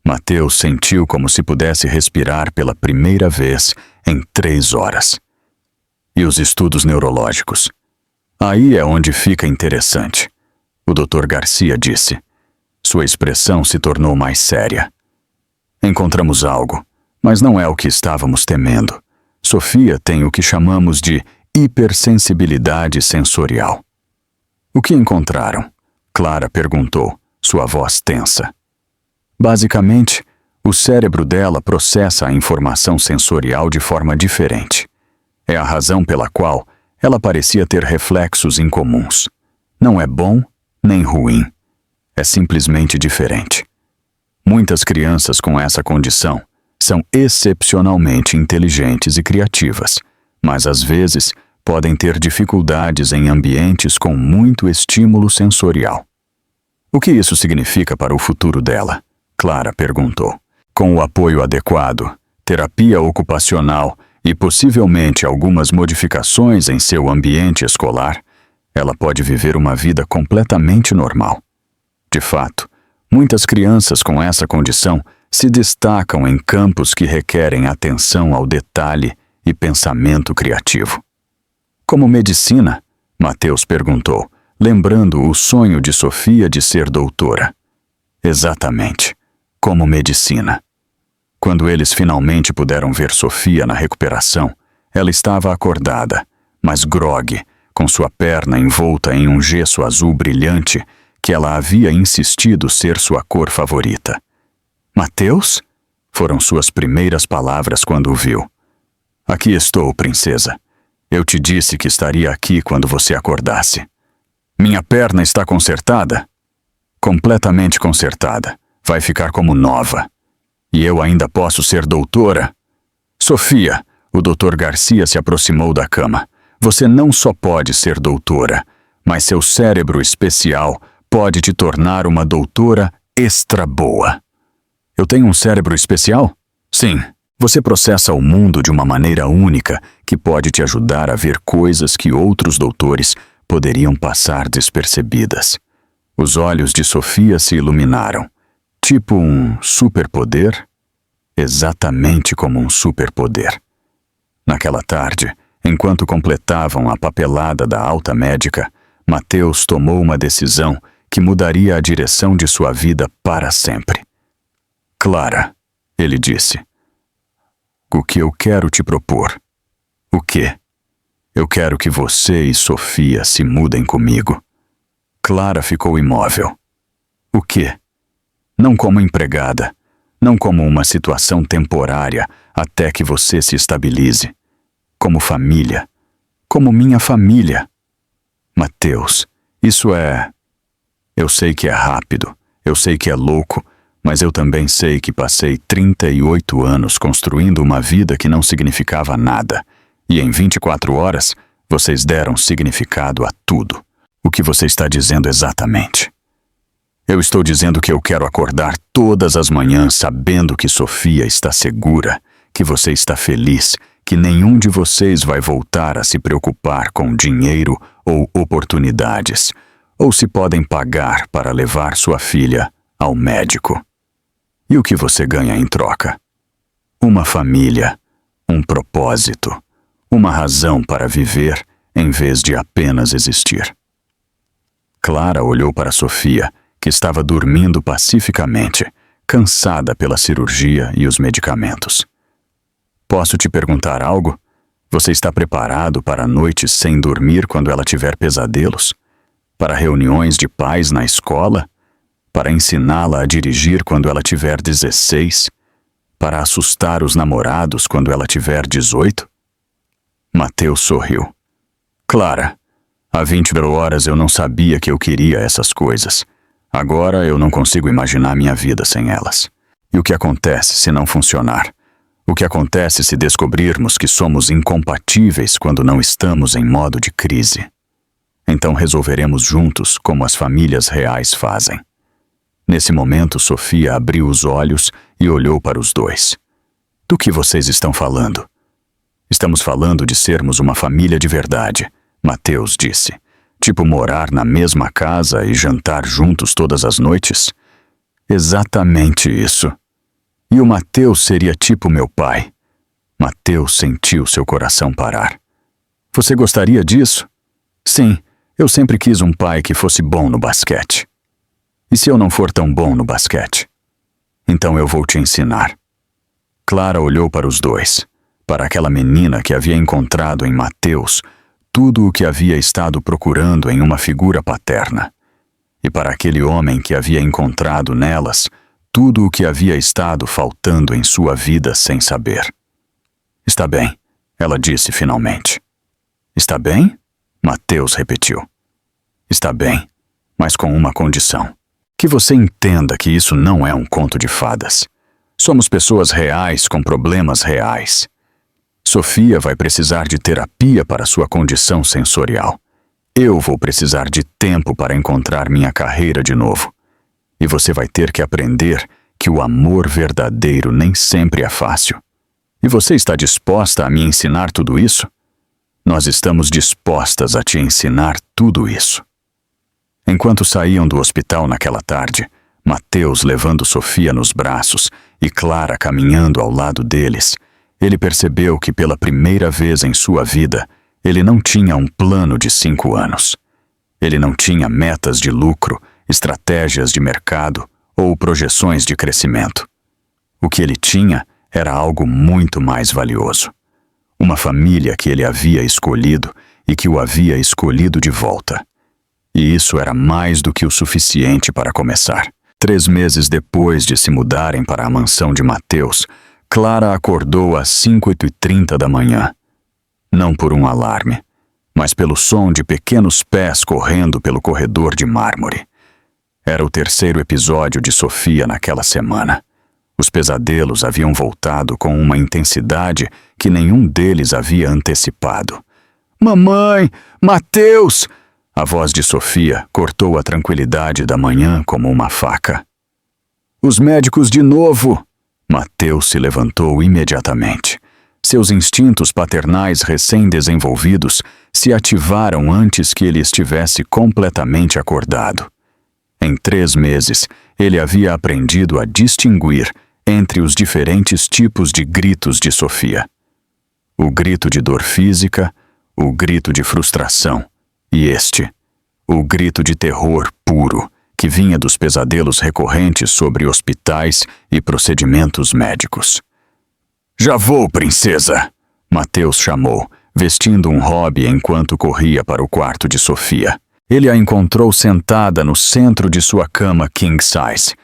Mateus sentiu como se pudesse respirar pela primeira vez em 3 horas. E os estudos neurológicos? Aí é onde fica interessante. O Dr. Garcia disse. Sua expressão se tornou mais séria. Encontramos algo, mas não é o que estávamos temendo. Sofia tem o que chamamos de hipersensibilidade sensorial. O que encontraram? Clara perguntou, sua voz tensa. Basicamente, o cérebro dela processa a informação sensorial de forma diferente. É a razão pela qual ela parecia ter reflexos incomuns. Não é bom nem ruim. É simplesmente diferente. Muitas crianças com essa condição são excepcionalmente inteligentes e criativas, mas às vezes podem ter dificuldades em ambientes com muito estímulo sensorial. O que isso significa para o futuro dela? Clara perguntou. Com o apoio adequado, terapia ocupacional e possivelmente algumas modificações em seu ambiente escolar, ela pode viver uma vida completamente normal. De fato, muitas crianças com essa condição se destacam em campos que requerem atenção ao detalhe e pensamento criativo. Como medicina? Mateus perguntou, lembrando o sonho de Sofia de ser doutora. Exatamente, como medicina. Quando eles finalmente puderam ver Sofia na recuperação, ela estava acordada, mas grogue, com sua perna envolta em um gesso azul brilhante que ela havia insistido ser sua cor favorita. Mateus? Foram suas primeiras palavras quando o viu. Aqui estou, princesa. Eu te disse que estaria aqui quando você acordasse. Minha perna está consertada? Completamente consertada. Vai ficar como nova. E eu ainda posso ser doutora? Sofia, o Dr. Garcia se aproximou da cama. Você não só pode ser doutora, mas seu cérebro especial pode te tornar uma doutora extra boa. Eu tenho um cérebro especial? Sim. Você processa o mundo de uma maneira única que pode te ajudar a ver coisas que outros doutores poderiam passar despercebidas. Os olhos de Sofia se iluminaram. Tipo um superpoder? Exatamente como um superpoder. Naquela tarde, enquanto completavam a papelada da alta médica, Mateus tomou uma decisão que mudaria a direção de sua vida para sempre. Clara, ele disse. O que eu quero te propor? O quê? Eu quero que você e Sofia se mudem comigo. Clara ficou imóvel. O quê? Não como empregada, não como uma situação temporária até que você se estabilize. Como família, como minha família. Mateus, isso é... Eu sei que é rápido, eu sei que é louco, mas eu também sei que passei 38 anos construindo uma vida que não significava nada, e em 24 horas vocês deram significado a tudo. O que você está dizendo exatamente? Eu estou dizendo que eu quero acordar todas as manhãs sabendo que Sofia está segura, que você está feliz, que nenhum de vocês vai voltar a se preocupar com dinheiro ou oportunidades, ou se podem pagar para levar sua filha ao médico. E o que você ganha em troca? Uma família, um propósito, uma razão para viver em vez de apenas existir. Clara olhou para Sofia, que estava dormindo pacificamente, cansada pela cirurgia e os medicamentos. Posso te perguntar algo? Você está preparado para noites sem dormir quando ela tiver pesadelos? Para reuniões de pais na escola? Para ensiná-la a dirigir quando ela tiver 16? Para assustar os namorados quando ela tiver 18? Mateus sorriu. Clara, há 20 horas eu não sabia que eu queria essas coisas. Agora eu não consigo imaginar minha vida sem elas. E o que acontece se não funcionar? O que acontece se descobrirmos que somos incompatíveis quando não estamos em modo de crise? Então resolveremos juntos como as famílias reais fazem. Nesse momento, Sofia abriu os olhos e olhou para os dois. Do que vocês estão falando? Estamos falando de sermos uma família de verdade, Mateus disse. Tipo morar na mesma casa e jantar juntos todas as noites? Exatamente isso. E o Mateus seria tipo meu pai. Mateus sentiu seu coração parar. Você gostaria disso? Sim, eu sempre quis um pai que fosse bom no basquete. E se eu não for tão bom no basquete? Então eu vou te ensinar. Clara olhou para os dois. para aquela menina que havia encontrado em Mateus tudo o que havia estado procurando em uma figura paterna, e para aquele homem que havia encontrado nelas tudo o que havia estado faltando em sua vida sem saber. Está bem, ela disse finalmente. Está bem? Mateus repetiu. Está bem, mas com uma condição. Que você entenda que isso não é um conto de fadas. Somos pessoas reais com problemas reais. Sofia vai precisar de terapia para sua condição sensorial. Eu vou precisar de tempo para encontrar minha carreira de novo. E você vai ter que aprender que o amor verdadeiro nem sempre é fácil. E você está disposta a me ensinar tudo isso? Nós estamos dispostas a te ensinar tudo isso. Enquanto saíam do hospital naquela tarde, Mateus levando Sofia nos braços e Clara caminhando ao lado deles, ele percebeu que pela primeira vez em sua vida, ele não tinha um plano de 5 anos. Ele não tinha metas de lucro, estratégias de mercado ou projeções de crescimento. O que ele tinha era algo muito mais valioso. Uma família que ele havia escolhido e que o havia escolhido de volta. E isso era mais do que o suficiente para começar. 3 meses depois de se mudarem para a mansão de Mateus, Clara acordou às 5h30 da manhã. Não por um alarme, mas pelo som de pequenos pés correndo pelo corredor de mármore. Era o 3º episódio de Sofia naquela semana. Os pesadelos haviam voltado com uma intensidade que nenhum deles havia antecipado. Mamãe! Mateus! A voz de Sofia cortou a tranquilidade da manhã como uma faca. Os médicos de novo! Mateus se levantou imediatamente. Seus instintos paternais recém-desenvolvidos se ativaram antes que ele estivesse completamente acordado. Em 3 meses, ele havia aprendido a distinguir entre os diferentes tipos de gritos de Sofia. O grito de dor física, o grito de frustração, e o grito de terror puro, que vinha dos pesadelos recorrentes sobre hospitais e procedimentos médicos. Já vou, princesa! Mateus chamou, vestindo um hobby enquanto corria para o quarto de Sofia. Ele a encontrou sentada no centro de sua cama king size.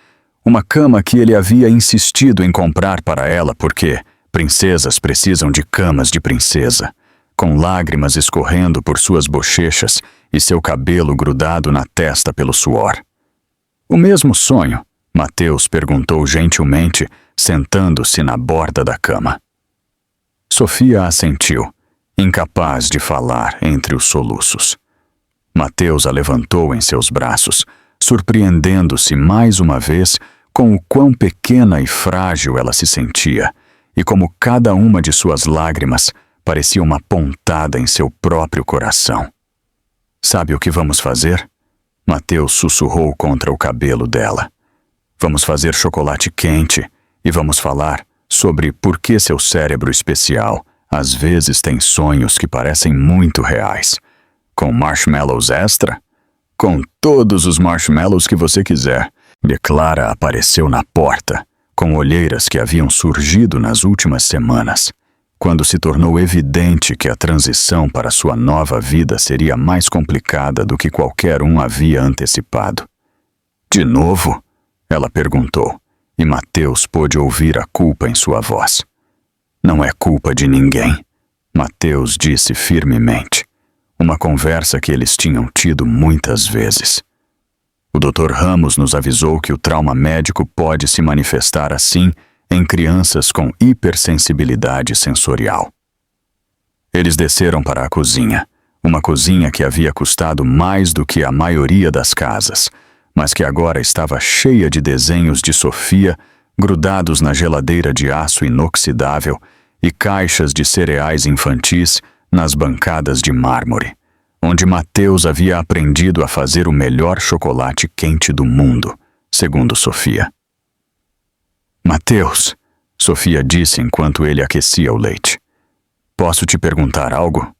Uma cama que ele havia insistido em comprar para ela porque princesas precisam de camas de princesa, com lágrimas escorrendo por suas bochechas e seu cabelo grudado na testa pelo suor. O mesmo sonho? Mateus perguntou gentilmente, sentando-se na borda da cama. Sofia assentiu, incapaz de falar entre os soluços. Mateus a levantou em seus braços, surpreendendo-se mais uma vez com o quão pequena e frágil ela se sentia, e como cada uma de suas lágrimas parecia uma pontada em seu próprio coração. Sabe o que vamos fazer? Mateus sussurrou contra o cabelo dela. Vamos fazer chocolate quente e vamos falar sobre por que seu cérebro especial às vezes tem sonhos que parecem muito reais. Com marshmallows extra? Com todos os marshmallows que você quiser. E Clara apareceu na porta, com olheiras que haviam surgido nas últimas semanas, quando se tornou evidente que a transição para sua nova vida seria mais complicada do que qualquer um havia antecipado. De novo? Ela perguntou, e Mateus pôde ouvir a culpa em sua voz. Não é culpa de ninguém, Mateus disse firmemente. Uma conversa que eles tinham tido muitas vezes. O Dr. Ramos nos avisou que o trauma médico pode se manifestar assim em crianças com hipersensibilidade sensorial. Eles desceram para a cozinha, uma cozinha que havia custado mais do que a maioria das casas, mas que agora estava cheia de desenhos de Sofia grudados na geladeira de aço inoxidável e caixas de cereais infantis nas bancadas de mármore, onde Mateus havia aprendido a fazer o melhor chocolate quente do mundo, segundo Sofia. Mateus, Sofia disse enquanto ele aquecia o leite. Posso te perguntar algo?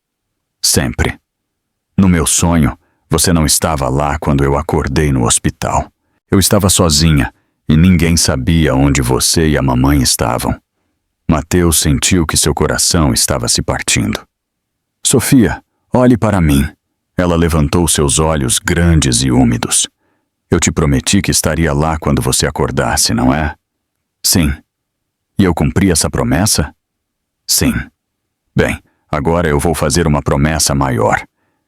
Sempre. No meu sonho, você não estava lá quando eu acordei no hospital. Eu estava sozinha e ninguém sabia onde você e a mamãe estavam. Mateus sentiu que seu coração estava se partindo. Sofia, olhe para mim. Ela levantou seus olhos grandes e úmidos. Eu te prometi que estaria lá quando você acordasse, não é? Sim. E eu cumpri essa promessa? Sim. Bem, agora eu vou fazer uma promessa maior.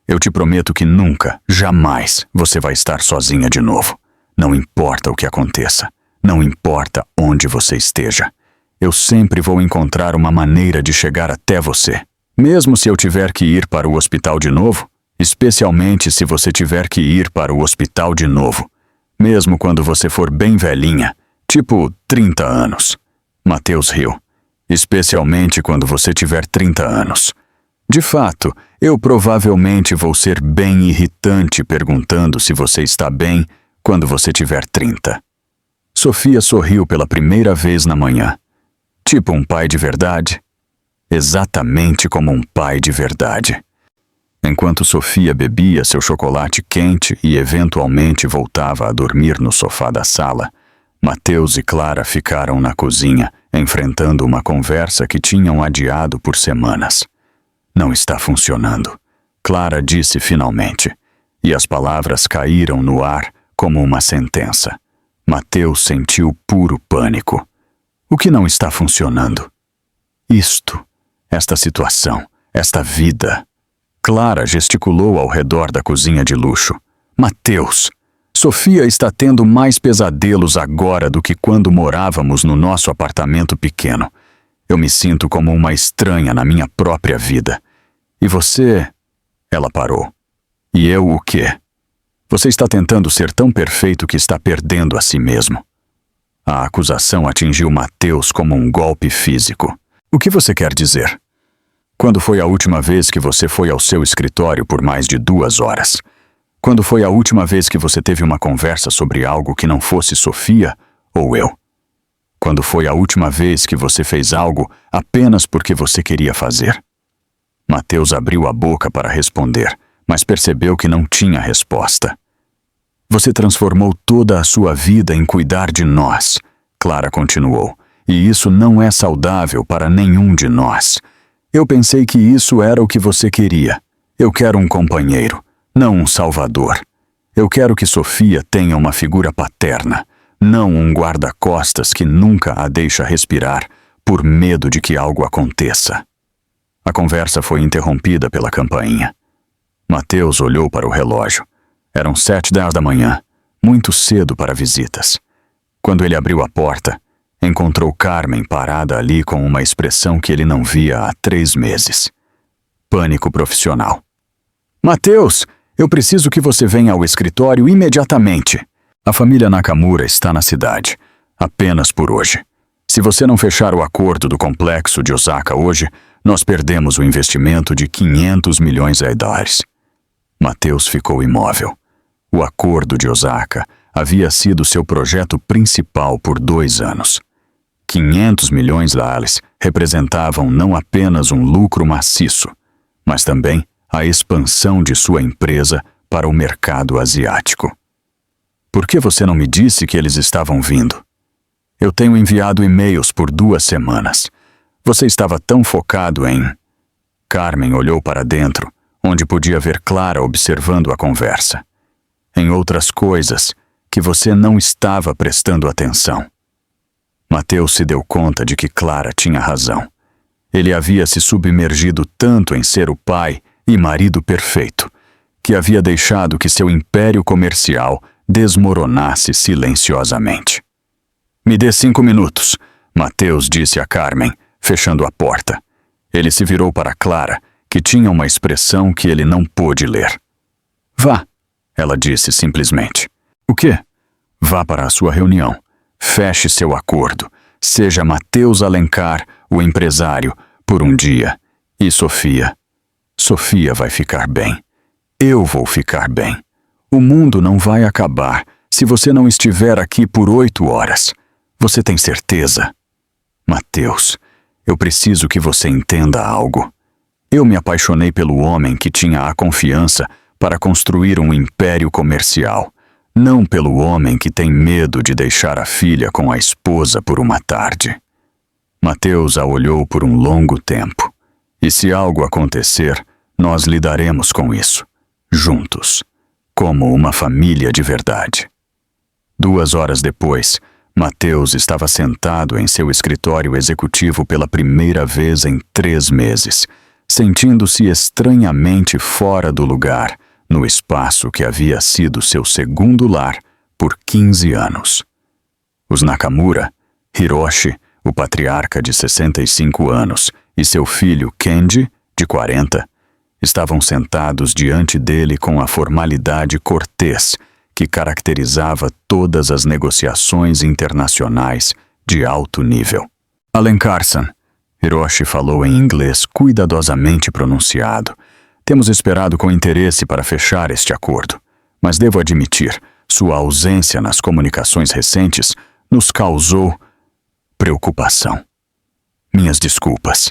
Eu te prometo que nunca, jamais, você vai estar sozinha de novo. Não importa o que aconteça. Não importa onde você esteja. Eu sempre vou encontrar uma maneira de chegar até você. Mesmo se eu tiver que ir para o hospital de novo, especialmente se você tiver que ir para o hospital de novo. Mesmo quando você for bem velhinha, tipo 30 anos. Mateus riu. Especialmente quando você tiver 30 anos. De fato, eu provavelmente vou ser bem irritante perguntando se você está bem quando você tiver 30. Sofia sorriu pela primeira vez na manhã. Tipo um pai de verdade? Exatamente como um pai de verdade. Enquanto Sofia bebia seu chocolate quente e eventualmente voltava a dormir no sofá da sala, Mateus e Clara ficaram na cozinha, enfrentando uma conversa que tinham adiado por semanas. Não está funcionando, Clara disse finalmente, e as palavras caíram no ar como uma sentença. Mateus sentiu puro pânico. O que não está funcionando? Esta situação, esta vida. Clara gesticulou ao redor da cozinha de luxo. Mateus, Sofia está tendo mais pesadelos agora do que quando morávamos no nosso apartamento pequeno. Eu me sinto como uma estranha na minha própria vida. E você... Ela parou. E eu o quê? Você está tentando ser tão perfeito que está perdendo a si mesmo. A acusação atingiu Mateus como um golpe físico. O que você quer dizer? Quando foi a última vez que você foi ao seu escritório por mais de 2 horas? Quando foi a última vez que você teve uma conversa sobre algo que não fosse Sofia ou eu? Quando foi a última vez que você fez algo apenas porque você queria fazer? Mateus abriu a boca para responder, mas percebeu que não tinha resposta. Você transformou toda a sua vida em cuidar de nós, Clara continuou, e isso não é saudável para nenhum de nós. Eu pensei que isso era o que você queria. Eu quero um companheiro, não um salvador. Eu quero que Sofia tenha uma figura paterna, não um guarda-costas que nunca a deixa respirar por medo de que algo aconteça. A conversa foi interrompida pela campainha. Mateus olhou para o relógio. Eram 7:10 da manhã, muito cedo para visitas. Quando ele abriu a porta, encontrou Carmen parada ali com uma expressão que ele não via há 3 meses. Pânico profissional. Mateus, eu preciso que você venha ao escritório imediatamente. A família Nakamura está na cidade, apenas por hoje. Se você não fechar o acordo do complexo de Osaka hoje, nós perdemos o investimento de 500 milhões de dólares. Mateus ficou imóvel. O acordo de Osaka havia sido seu projeto principal por 2 anos. 500 milhões de dólares representavam não apenas um lucro maciço, mas também a expansão de sua empresa para o mercado asiático. Por que você não me disse que eles estavam vindo? Eu tenho enviado e-mails por 2 semanas. Você estava tão focado em... Carmen olhou para dentro, onde podia ver Clara observando a conversa. Em outras coisas que você não estava prestando atenção. Mateus se deu conta de que Clara tinha razão. Ele havia se submergido tanto em ser o pai e marido perfeito, que havia deixado que seu império comercial desmoronasse silenciosamente. Me dê 5 minutos, Mateus disse a Carmen, fechando a porta. Ele se virou para Clara, que tinha uma expressão que ele não pôde ler. Vá, ela disse simplesmente. O quê? Vá para a sua reunião. Feche seu acordo. Seja Mateus Alencar, o empresário, por um dia. E Sofia. Sofia vai ficar bem. Eu vou ficar bem. O mundo não vai acabar se você não estiver aqui por 8 horas. Você tem certeza? Mateus, eu preciso que você entenda algo. Eu me apaixonei pelo homem que tinha a confiança para construir um império comercial, não pelo homem que tem medo de deixar a filha com a esposa por uma tarde. Mateus a olhou por um longo tempo. E se algo acontecer, nós lidaremos com isso, juntos, como uma família de verdade. 2 horas depois, Mateus estava sentado em seu escritório executivo pela primeira vez em 3 meses, sentindo-se estranhamente fora do lugar, no espaço que havia sido seu segundo lar por 15 anos. Os Nakamura, Hiroshi, o patriarca de 65 anos, e seu filho Kenji, de 40, estavam sentados diante dele com a formalidade cortês que caracterizava todas as negociações internacionais de alto nível. Alencar-san, Hiroshi falou em inglês cuidadosamente pronunciado. Temos esperado com interesse para fechar este acordo, mas devo admitir, sua ausência nas comunicações recentes nos causou preocupação. Minhas desculpas,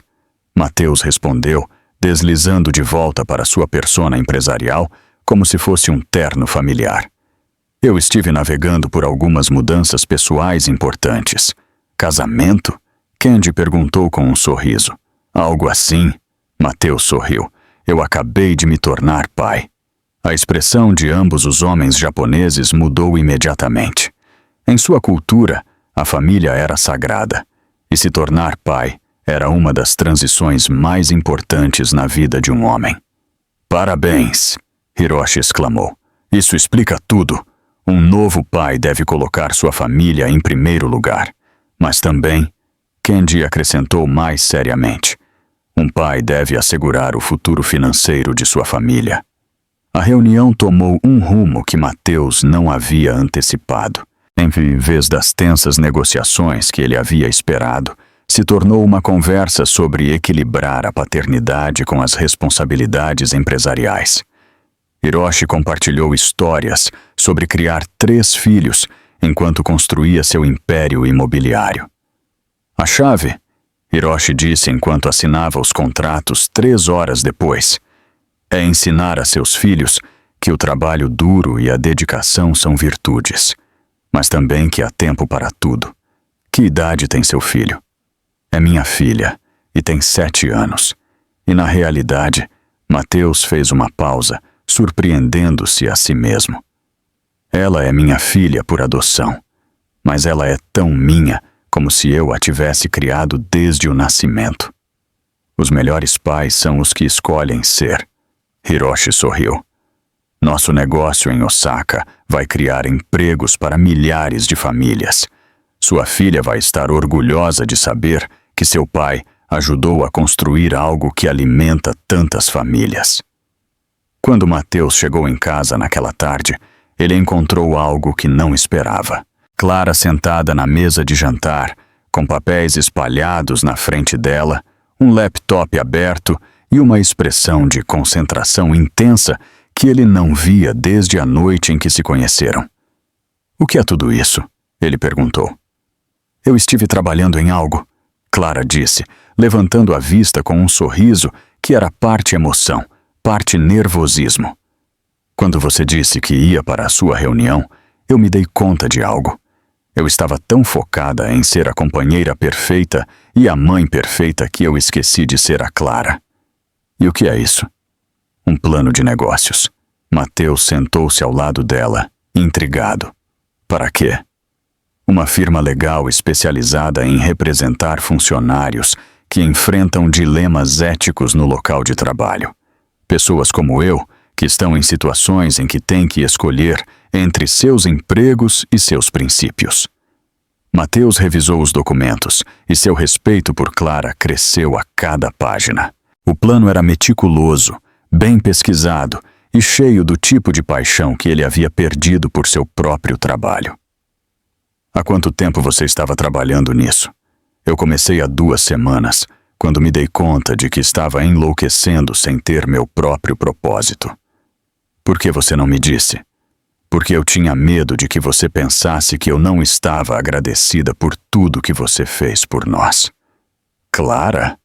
Mateus respondeu, deslizando de volta para sua persona empresarial como se fosse um terno familiar. Eu estive navegando por algumas mudanças pessoais importantes. Casamento? Kenji perguntou com um sorriso. Algo assim? Mateus sorriu. Eu acabei de me tornar pai. A expressão de ambos os homens japoneses mudou imediatamente. Em sua cultura, a família era sagrada, e se tornar pai era uma das transições mais importantes na vida de um homem. Parabéns, Hiroshi exclamou. Isso explica tudo. Um novo pai deve colocar sua família em primeiro lugar. Mas também, Kenji acrescentou mais seriamente, um pai deve assegurar o futuro financeiro de sua família. A reunião tomou um rumo que Mateus não havia antecipado. Em vez das tensas negociações que ele havia esperado, se tornou uma conversa sobre equilibrar a paternidade com as responsabilidades empresariais. Hiroshi compartilhou histórias sobre criar 3 filhos enquanto construía seu império imobiliário. A chave, Hiroshi disse enquanto assinava os contratos 3 horas depois, é ensinar a seus filhos que o trabalho duro e a dedicação são virtudes, mas também que há tempo para tudo. Que idade tem seu filho? É minha filha, e tem 7 anos. E na realidade, Mateus fez uma pausa, surpreendendo-se a si mesmo. Ela é minha filha por adoção, mas ela é tão minha como se eu a tivesse criado desde o nascimento. Os melhores pais são os que escolhem ser. Hiroshi sorriu. Nosso negócio em Osaka vai criar empregos para milhares de famílias. Sua filha vai estar orgulhosa de saber que seu pai ajudou a construir algo que alimenta tantas famílias. Quando Mateus chegou em casa naquela tarde, ele encontrou algo que não esperava. Clara sentada na mesa de jantar, com papéis espalhados na frente dela, um laptop aberto e uma expressão de concentração intensa que ele não via desde a noite em que se conheceram. O que é tudo isso? Ele perguntou. Eu estive trabalhando em algo, Clara disse, levantando a vista com um sorriso que era parte emoção, parte nervosismo. Quando você disse que ia para a sua reunião, eu me dei conta de algo. Eu estava tão focada em ser a companheira perfeita e a mãe perfeita que eu esqueci de ser a Clara. E o que é isso? Um plano de negócios. Mateus sentou-se ao lado dela, intrigado. Para quê? Uma firma legal especializada em representar funcionários que enfrentam dilemas éticos no local de trabalho. Pessoas como eu, que estão em situações em que têm que escolher entre seus empregos e seus princípios. Mateus revisou os documentos e seu respeito por Clara cresceu a cada página. O plano era meticuloso, bem pesquisado e cheio do tipo de paixão que ele havia perdido por seu próprio trabalho. Há quanto tempo você estava trabalhando nisso? Eu comecei há 2 semanas, quando me dei conta de que estava enlouquecendo sem ter meu próprio propósito. Por que você não me disse? Porque eu tinha medo de que você pensasse que eu não estava agradecida por tudo que você fez por nós. Clara?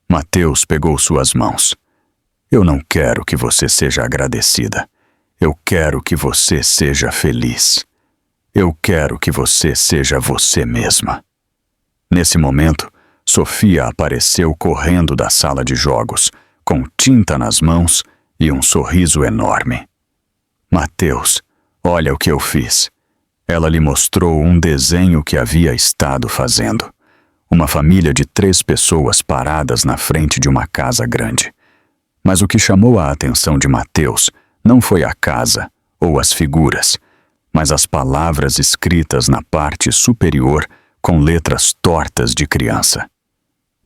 Mateus pegou suas mãos. Eu não quero que você seja agradecida. Eu quero que você seja feliz. Eu quero que você seja você mesma. Nesse momento, Sofia apareceu correndo da sala de jogos, com tinta nas mãos e um sorriso enorme. Mateus, olha o que eu fiz. Ela lhe mostrou um desenho que havia estado fazendo. Uma família de 3 pessoas paradas na frente de uma casa grande. Mas o que chamou a atenção de Mateus não foi a casa ou as figuras, mas as palavras escritas na parte superior com letras tortas de criança.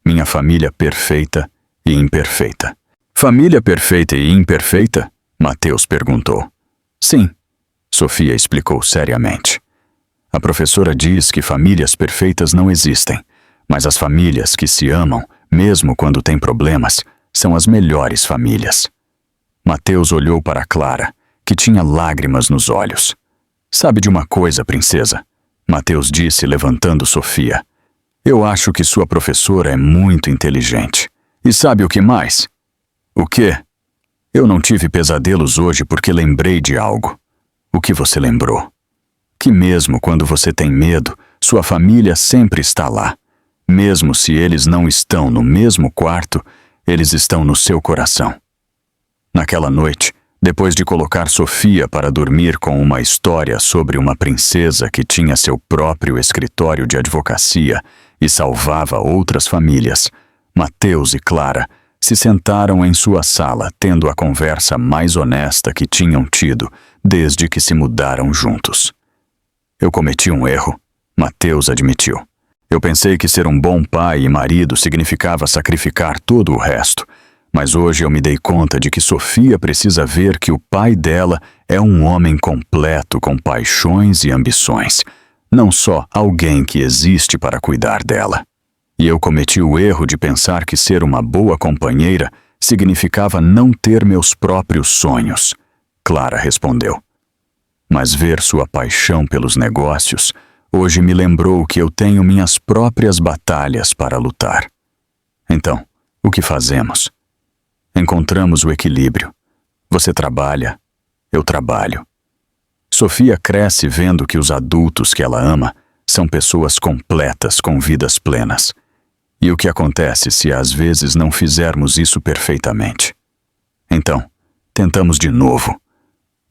Minha família perfeita e imperfeita. Família perfeita e imperfeita? Mateus perguntou. Sim, Sofia explicou seriamente. A professora diz que famílias perfeitas não existem, mas as famílias que se amam, mesmo quando têm problemas, são as melhores famílias. Mateus olhou para Clara, que tinha lágrimas nos olhos. Sabe de uma coisa, princesa? Mateus disse, levantando Sofia. Eu acho que sua professora é muito inteligente. E sabe o que mais? O quê? Eu não tive pesadelos hoje porque lembrei de algo. O que você lembrou? Que mesmo quando você tem medo, sua família sempre está lá. Mesmo se eles não estão no mesmo quarto, eles estão no seu coração. Naquela noite, depois de colocar Sofia para dormir com uma história sobre uma princesa que tinha seu próprio escritório de advocacia e salvava outras famílias, Mateus e Clara se sentaram em sua sala tendo a conversa mais honesta que tinham tido desde que se mudaram juntos. Eu cometi um erro, Mateus admitiu. Eu pensei que ser um bom pai e marido significava sacrificar todo o resto, mas hoje eu me dei conta de que Sofia precisa ver que o pai dela é um homem completo com paixões e ambições, não só alguém que existe para cuidar dela. E eu cometi o erro de pensar que ser uma boa companheira significava não ter meus próprios sonhos, Clara respondeu. Mas ver sua paixão pelos negócios hoje me lembrou que eu tenho minhas próprias batalhas para lutar. Então, o que fazemos? Encontramos o equilíbrio. Você trabalha, eu trabalho. Sofia cresce vendo que os adultos que ela ama são pessoas completas com vidas plenas. E o que acontece se às vezes não fizermos isso perfeitamente? Então, tentamos de novo.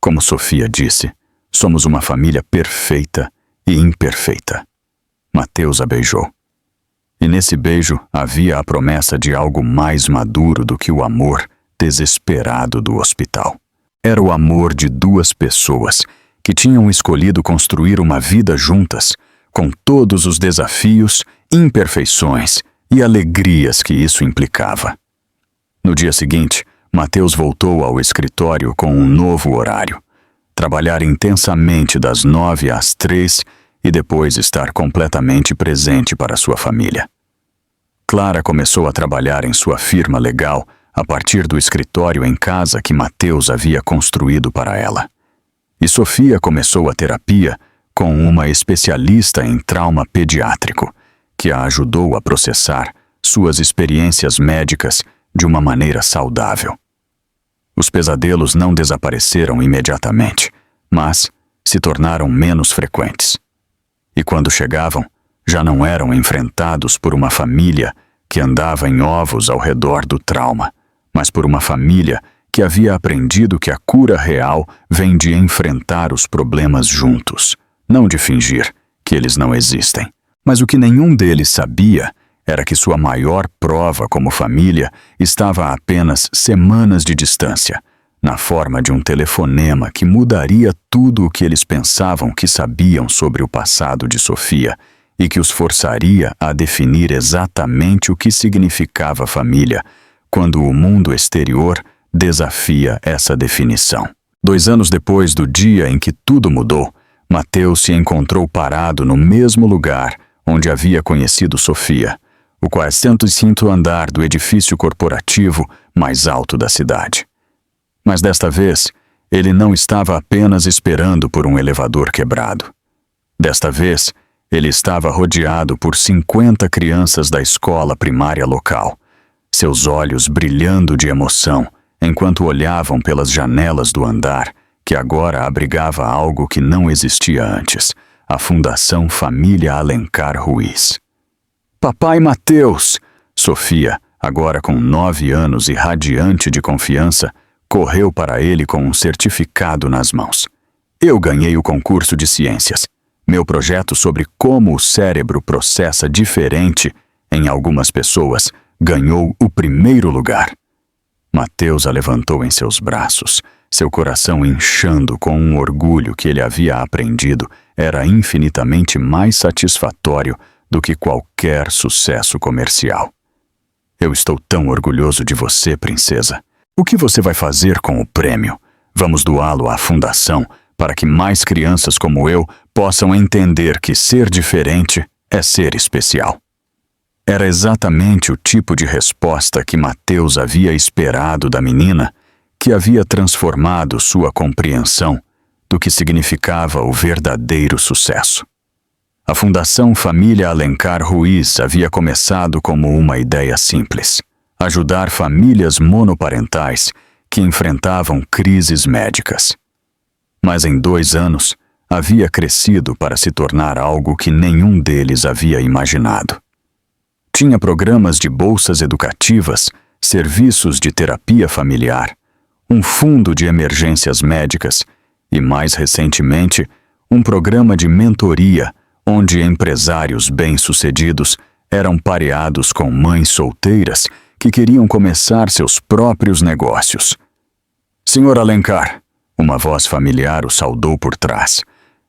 Como Sofia disse, somos uma família perfeita e imperfeita. Mateus a beijou. E nesse beijo havia a promessa de algo mais maduro do que o amor desesperado do hospital. Era o amor de 2 pessoas que tinham escolhido construir uma vida juntas, com todos os desafios, imperfeições e alegrias que isso implicava. No dia seguinte, Mateus voltou ao escritório com um novo horário. Trabalhar intensamente das 9 às 3 e depois estar completamente presente para sua família. Clara começou a trabalhar em sua firma legal a partir do escritório em casa que Mateus havia construído para ela. E Sofia começou a terapia com uma especialista em trauma pediátrico, que a ajudou a processar suas experiências médicas de uma maneira saudável. Os pesadelos não desapareceram imediatamente, mas se tornaram menos frequentes. E quando chegavam, já não eram enfrentados por uma família que andava em ovos ao redor do trauma, mas por uma família que havia aprendido que a cura real vem de enfrentar os problemas juntos, não de fingir que eles não existem. Mas o que nenhum deles sabia era que sua maior prova como família estava a apenas semanas de distância, na forma de um telefonema que mudaria tudo o que eles pensavam que sabiam sobre o passado de Sofia e que os forçaria a definir exatamente o que significava família, quando o mundo exterior desafia essa definição. 2 anos depois do dia em que tudo mudou, Mateus se encontrou parado no mesmo lugar onde havia conhecido Sofia, o 405º andar do edifício corporativo mais alto da cidade. Mas desta vez, ele não estava apenas esperando por um elevador quebrado. Desta vez, ele estava rodeado por 50 crianças da escola primária local, seus olhos brilhando de emoção enquanto olhavam pelas janelas do andar, que agora abrigava algo que não existia antes, a Fundação Família Alencar Ruiz. Papai Mateus! Sofia, agora com 9 anos e radiante de confiança, correu para ele com um certificado nas mãos. Eu ganhei o concurso de ciências. Meu projeto sobre como o cérebro processa diferente em algumas pessoas ganhou o primeiro lugar. Mateus a levantou em seus braços, seu coração inchando com um orgulho que ele havia aprendido era infinitamente mais satisfatório do que qualquer sucesso comercial. Eu estou tão orgulhoso de você, princesa. O que você vai fazer com o prêmio? Vamos doá-lo à fundação para que mais crianças como eu possam entender que ser diferente é ser especial. Era exatamente o tipo de resposta que Mateus havia esperado da menina, que havia transformado sua compreensão do que significava o verdadeiro sucesso. A Fundação Família Alencar Ruiz havia começado como uma ideia simples: ajudar famílias monoparentais que enfrentavam crises médicas. Mas em 2 anos, havia crescido para se tornar algo que nenhum deles havia imaginado. Tinha programas de bolsas educativas, serviços de terapia familiar, um fundo de emergências médicas e, mais recentemente, um programa de mentoria onde empresários bem-sucedidos eram pareados com mães solteiras que queriam começar seus próprios negócios. Senhor Alencar, uma voz familiar o saudou por trás.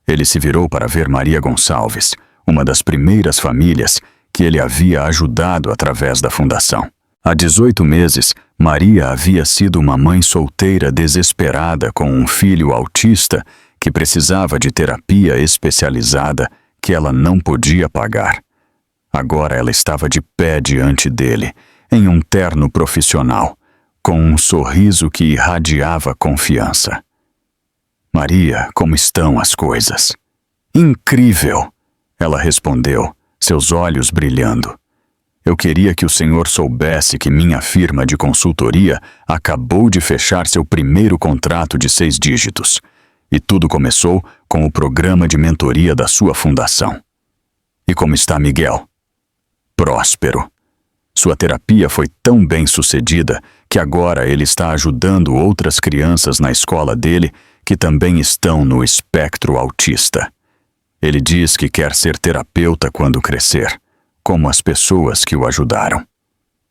Ele se virou para ver Maria Gonçalves, uma das primeiras famílias que ele havia ajudado através da fundação. Há 18 meses, Maria havia sido uma mãe solteira desesperada com um filho autista que precisava de terapia especializada que ela não podia pagar. Agora ela estava de pé diante dele, em um terno profissional, com um sorriso que irradiava confiança. Maria, como estão as coisas? Incrível! Ela respondeu, seus olhos brilhando. Eu queria que o senhor soubesse que minha firma de consultoria acabou de fechar seu primeiro contrato de 6 dígitos. E tudo começou com o programa de mentoria da sua fundação. E como está Miguel? Próspero. Sua terapia foi tão bem sucedida que agora ele está ajudando outras crianças na escola dele que também estão no espectro autista. Ele diz que quer ser terapeuta quando crescer, como as pessoas que o ajudaram.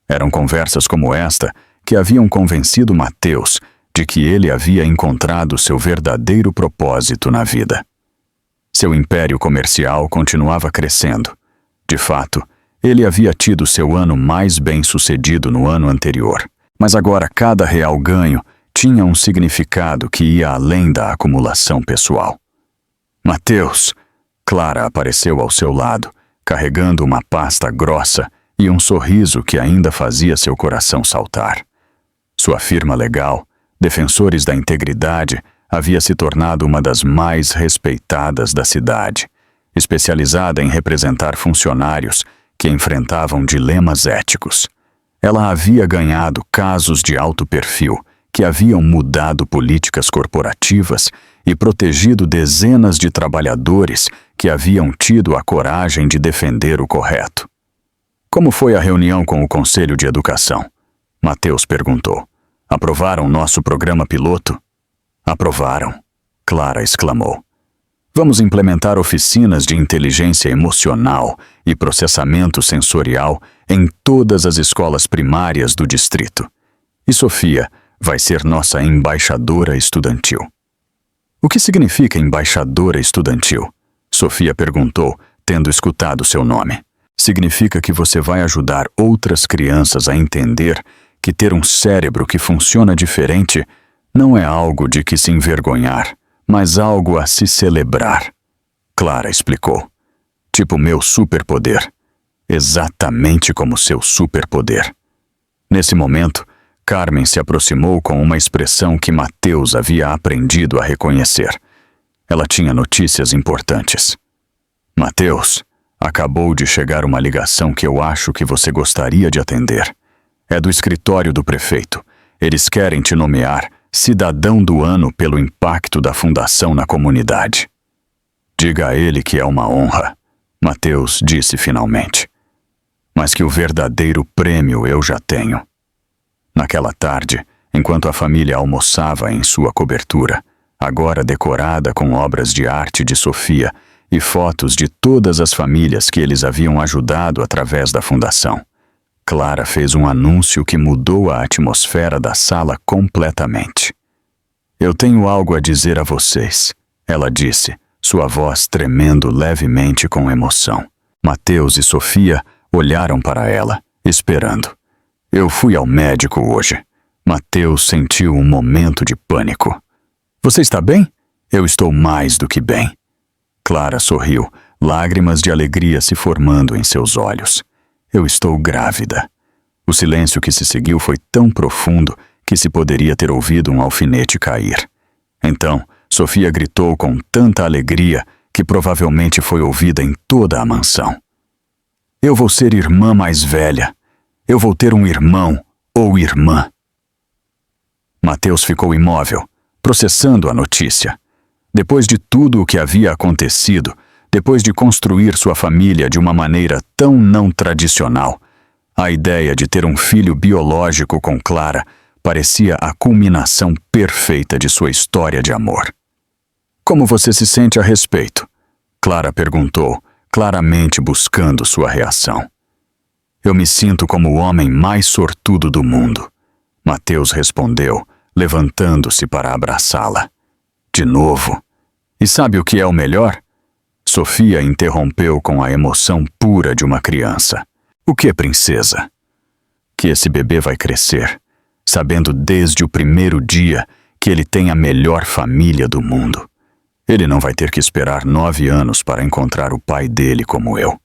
Eram conversas como esta que haviam convencido Mateus de que ele havia encontrado seu verdadeiro propósito na vida. Seu império comercial continuava crescendo. De fato, ele havia tido seu ano mais bem-sucedido no ano anterior, mas agora cada real ganho tinha um significado que ia além da acumulação pessoal. Mateus! Clara apareceu ao seu lado, carregando uma pasta grossa e um sorriso que ainda fazia seu coração saltar. Sua firma legal, Defensores da Integridade, havia se tornado uma das mais respeitadas da cidade, especializada em representar funcionários que enfrentavam dilemas éticos. Ela havia ganhado casos de alto perfil que haviam mudado políticas corporativas e protegido dezenas de trabalhadores que haviam tido a coragem de defender o correto. Como foi a reunião com o Conselho de Educação? Mateus perguntou. Aprovaram nosso programa piloto? Aprovaram, Clara exclamou. Vamos implementar oficinas de inteligência emocional e processamento sensorial em todas as escolas primárias do distrito. E Sofia vai ser nossa embaixadora estudantil. O que significa embaixadora estudantil? Sofia perguntou, tendo escutado seu nome. Significa que você vai ajudar outras crianças a entender que ter um cérebro que funciona diferente não é algo de que se envergonhar, mas algo a se celebrar. Clara explicou. Tipo meu superpoder. Exatamente como seu superpoder. Nesse momento, Carmen se aproximou com uma expressão que Mateus havia aprendido a reconhecer. Ela tinha notícias importantes. Mateus, acabou de chegar uma ligação que eu acho que você gostaria de atender. É do escritório do prefeito. Eles querem te nomear cidadão do ano pelo impacto da fundação na comunidade. Diga a ele que é uma honra, Mateus disse finalmente. mas que o verdadeiro prêmio eu já tenho. Naquela tarde, enquanto a família almoçava em sua cobertura, agora decorada com obras de arte de Sofia e fotos de todas as famílias que eles haviam ajudado através da fundação, Clara fez um anúncio que mudou a atmosfera da sala completamente. "Eu tenho algo a dizer a vocês", ela disse, sua voz tremendo levemente com emoção. Mateus e Sofia olharam para ela, esperando. "Eu fui ao médico hoje." Mateus sentiu um momento de pânico. "Você está bem?" "Eu estou mais do que bem." Clara sorriu, lágrimas de alegria se formando em seus olhos. "Eu estou grávida." O silêncio que se seguiu foi tão profundo que se poderia ter ouvido um alfinete cair. Então, Sofia gritou com tanta alegria que provavelmente foi ouvida em toda a mansão. "Eu vou ser irmã mais velha. Eu vou ter um irmão ou irmã." Mateus ficou imóvel, processando a notícia. Depois de tudo o que havia acontecido, depois de construir sua família de uma maneira tão não tradicional, a ideia de ter um filho biológico com Clara parecia a culminação perfeita de sua história de amor. "Como você se sente a respeito?" Clara perguntou, claramente buscando sua reação. "Eu me sinto como o homem mais sortudo do mundo." Mateus respondeu, levantando-se para abraçá-la. "De novo. E sabe o que é o melhor?" Sofia interrompeu com a emoção pura de uma criança. "O que, princesa?" "Que esse bebê vai crescer, sabendo desde o primeiro dia que ele tem a melhor família do mundo. Ele não vai ter que esperar 9 anos para encontrar o pai dele como eu."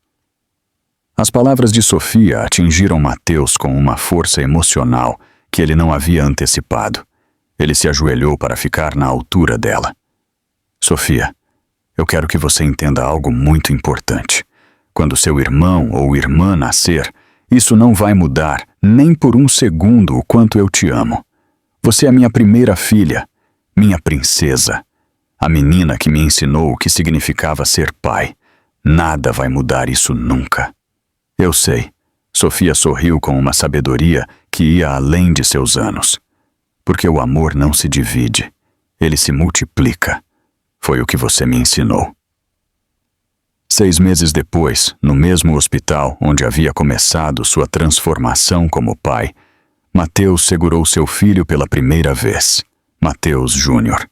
As palavras de Sofia atingiram Mateus com uma força emocional que ele não havia antecipado. Ele se ajoelhou para ficar na altura dela. "Sofia, eu quero que você entenda algo muito importante. Quando seu irmão ou irmã nascer, isso não vai mudar nem por um segundo o quanto eu te amo. Você é minha primeira filha, minha princesa, a menina que me ensinou o que significava ser pai. Nada vai mudar isso nunca." "Eu sei." Sofia sorriu com uma sabedoria que ia além de seus anos. "Porque o amor não se divide, ele se multiplica. Foi o que você me ensinou." 6 meses depois, no mesmo hospital onde havia começado sua transformação como pai, Mateus segurou seu filho pela primeira vez, Mateus Júnior.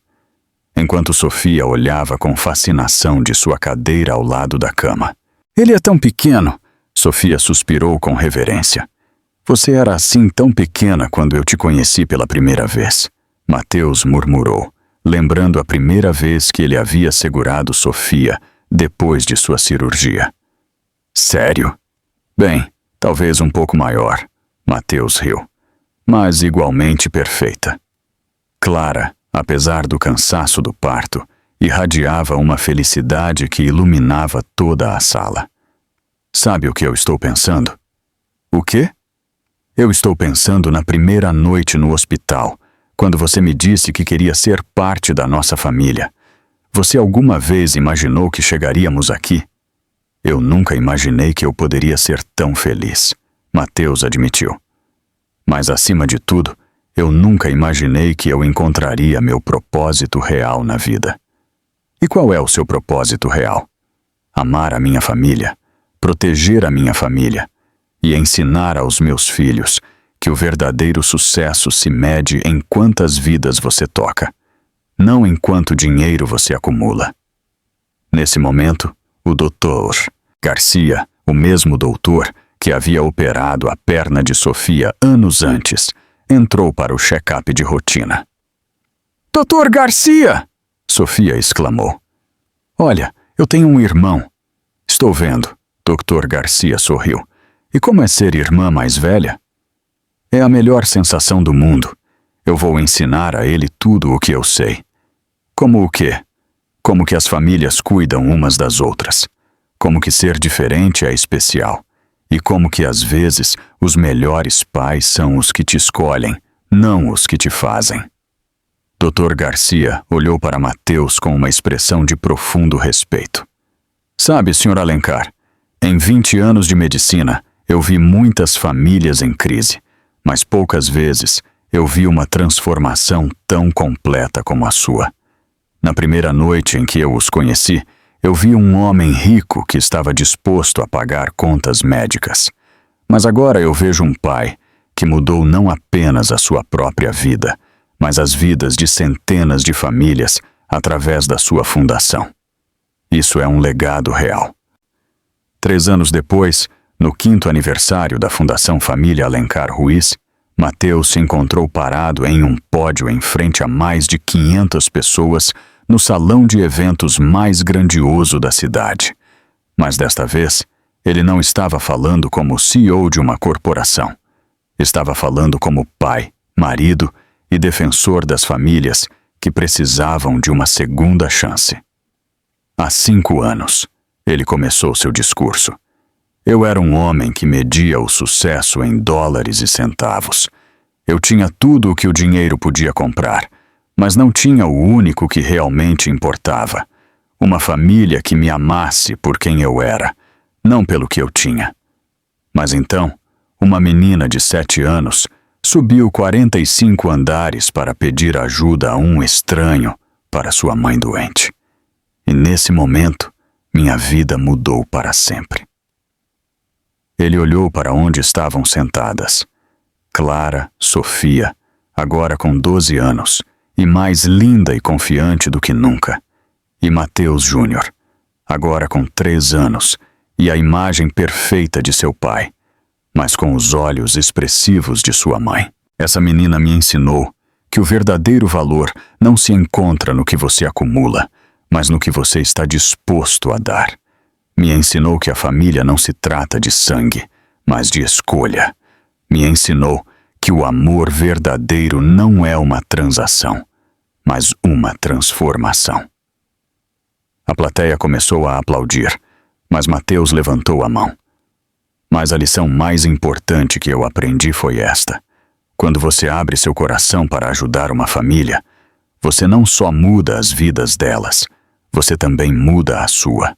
Enquanto Sofia olhava com fascinação de sua cadeira ao lado da cama. "Ele é tão pequeno." Sofia suspirou com reverência. "Você era assim tão pequena quando eu te conheci pela primeira vez." Mateus murmurou, lembrando a primeira vez que ele havia segurado Sofia depois de sua cirurgia. "Sério?" "Bem, talvez um pouco maior." Mateus riu. "Mas igualmente perfeita." Clara, apesar do cansaço do parto, irradiava uma felicidade que iluminava toda a sala. "Sabe o que eu estou pensando?" "O quê?" "Eu estou pensando na primeira noite no hospital, quando você me disse que queria ser parte da nossa família. Você alguma vez imaginou que chegaríamos aqui?" "Eu nunca imaginei que eu poderia ser tão feliz", Mateus admitiu. "Mas acima de tudo, eu nunca imaginei que eu encontraria meu propósito real na vida." "E qual é o seu propósito real?" "Amar a minha família, proteger a minha família e ensinar aos meus filhos que o verdadeiro sucesso se mede em quantas vidas você toca, não em quanto dinheiro você acumula." Nesse momento, o Dr. Garcia, o mesmo doutor que havia operado a perna de Sofia anos antes, entrou para o check-up de rotina. "Dr. Garcia!" Sofia exclamou. "Olha, eu tenho um irmão." "Estou vendo." Dr. Garcia sorriu. "E como é ser irmã mais velha?" "É a melhor sensação do mundo. Eu vou ensinar a ele tudo o que eu sei." "Como o quê?" "Como que as famílias cuidam umas das outras. Como que ser diferente é especial. E como que às vezes os melhores pais são os que te escolhem, não os que te fazem." Dr. Garcia olhou para Mateus com uma expressão de profundo respeito. "Sabe, Sr. Alencar, em 20 anos de medicina, eu vi muitas famílias em crise, mas poucas vezes eu vi uma transformação tão completa como a sua. Na primeira noite em que eu os conheci, eu vi um homem rico que estava disposto a pagar contas médicas. Mas agora eu vejo um pai que mudou não apenas a sua própria vida, mas as vidas de centenas de famílias através da sua fundação. Isso é um legado real. 3 anos depois, no 5º aniversário da Fundação Família Alencar Ruiz, Mateus se encontrou parado em um pódio em frente a mais de 500 pessoas no salão de eventos mais grandioso da cidade. Mas desta vez, ele não estava falando como CEO de uma corporação. Estava falando como pai, marido e defensor das famílias que precisavam de uma segunda chance. Há 5 anos, ele começou seu discurso. Eu era um homem que media o sucesso em dólares e centavos. Eu tinha tudo o que o dinheiro podia comprar, mas não tinha o único que realmente importava. Uma família que me amasse por quem eu era, não pelo que eu tinha. Mas então, uma menina de 7 anos subiu 45 andares para pedir ajuda a um estranho para sua mãe doente. E nesse momento, minha vida mudou para sempre. Ele olhou para onde estavam sentadas. Clara, Sofia, agora com 12 anos, e mais linda e confiante do que nunca. E Mateus Júnior, agora com 3 anos, e a imagem perfeita de seu pai, mas com os olhos expressivos de sua mãe. Essa menina me ensinou que o verdadeiro valor não se encontra no que você acumula, mas no que você está disposto a dar. Me ensinou que a família não se trata de sangue, mas de escolha. Me ensinou que o amor verdadeiro não é uma transação, mas uma transformação. A plateia começou a aplaudir, mas Mateus levantou a mão. Mas a lição mais importante que eu aprendi foi esta. Quando você abre seu coração para ajudar uma família, você não só muda as vidas delas, você também muda a sua.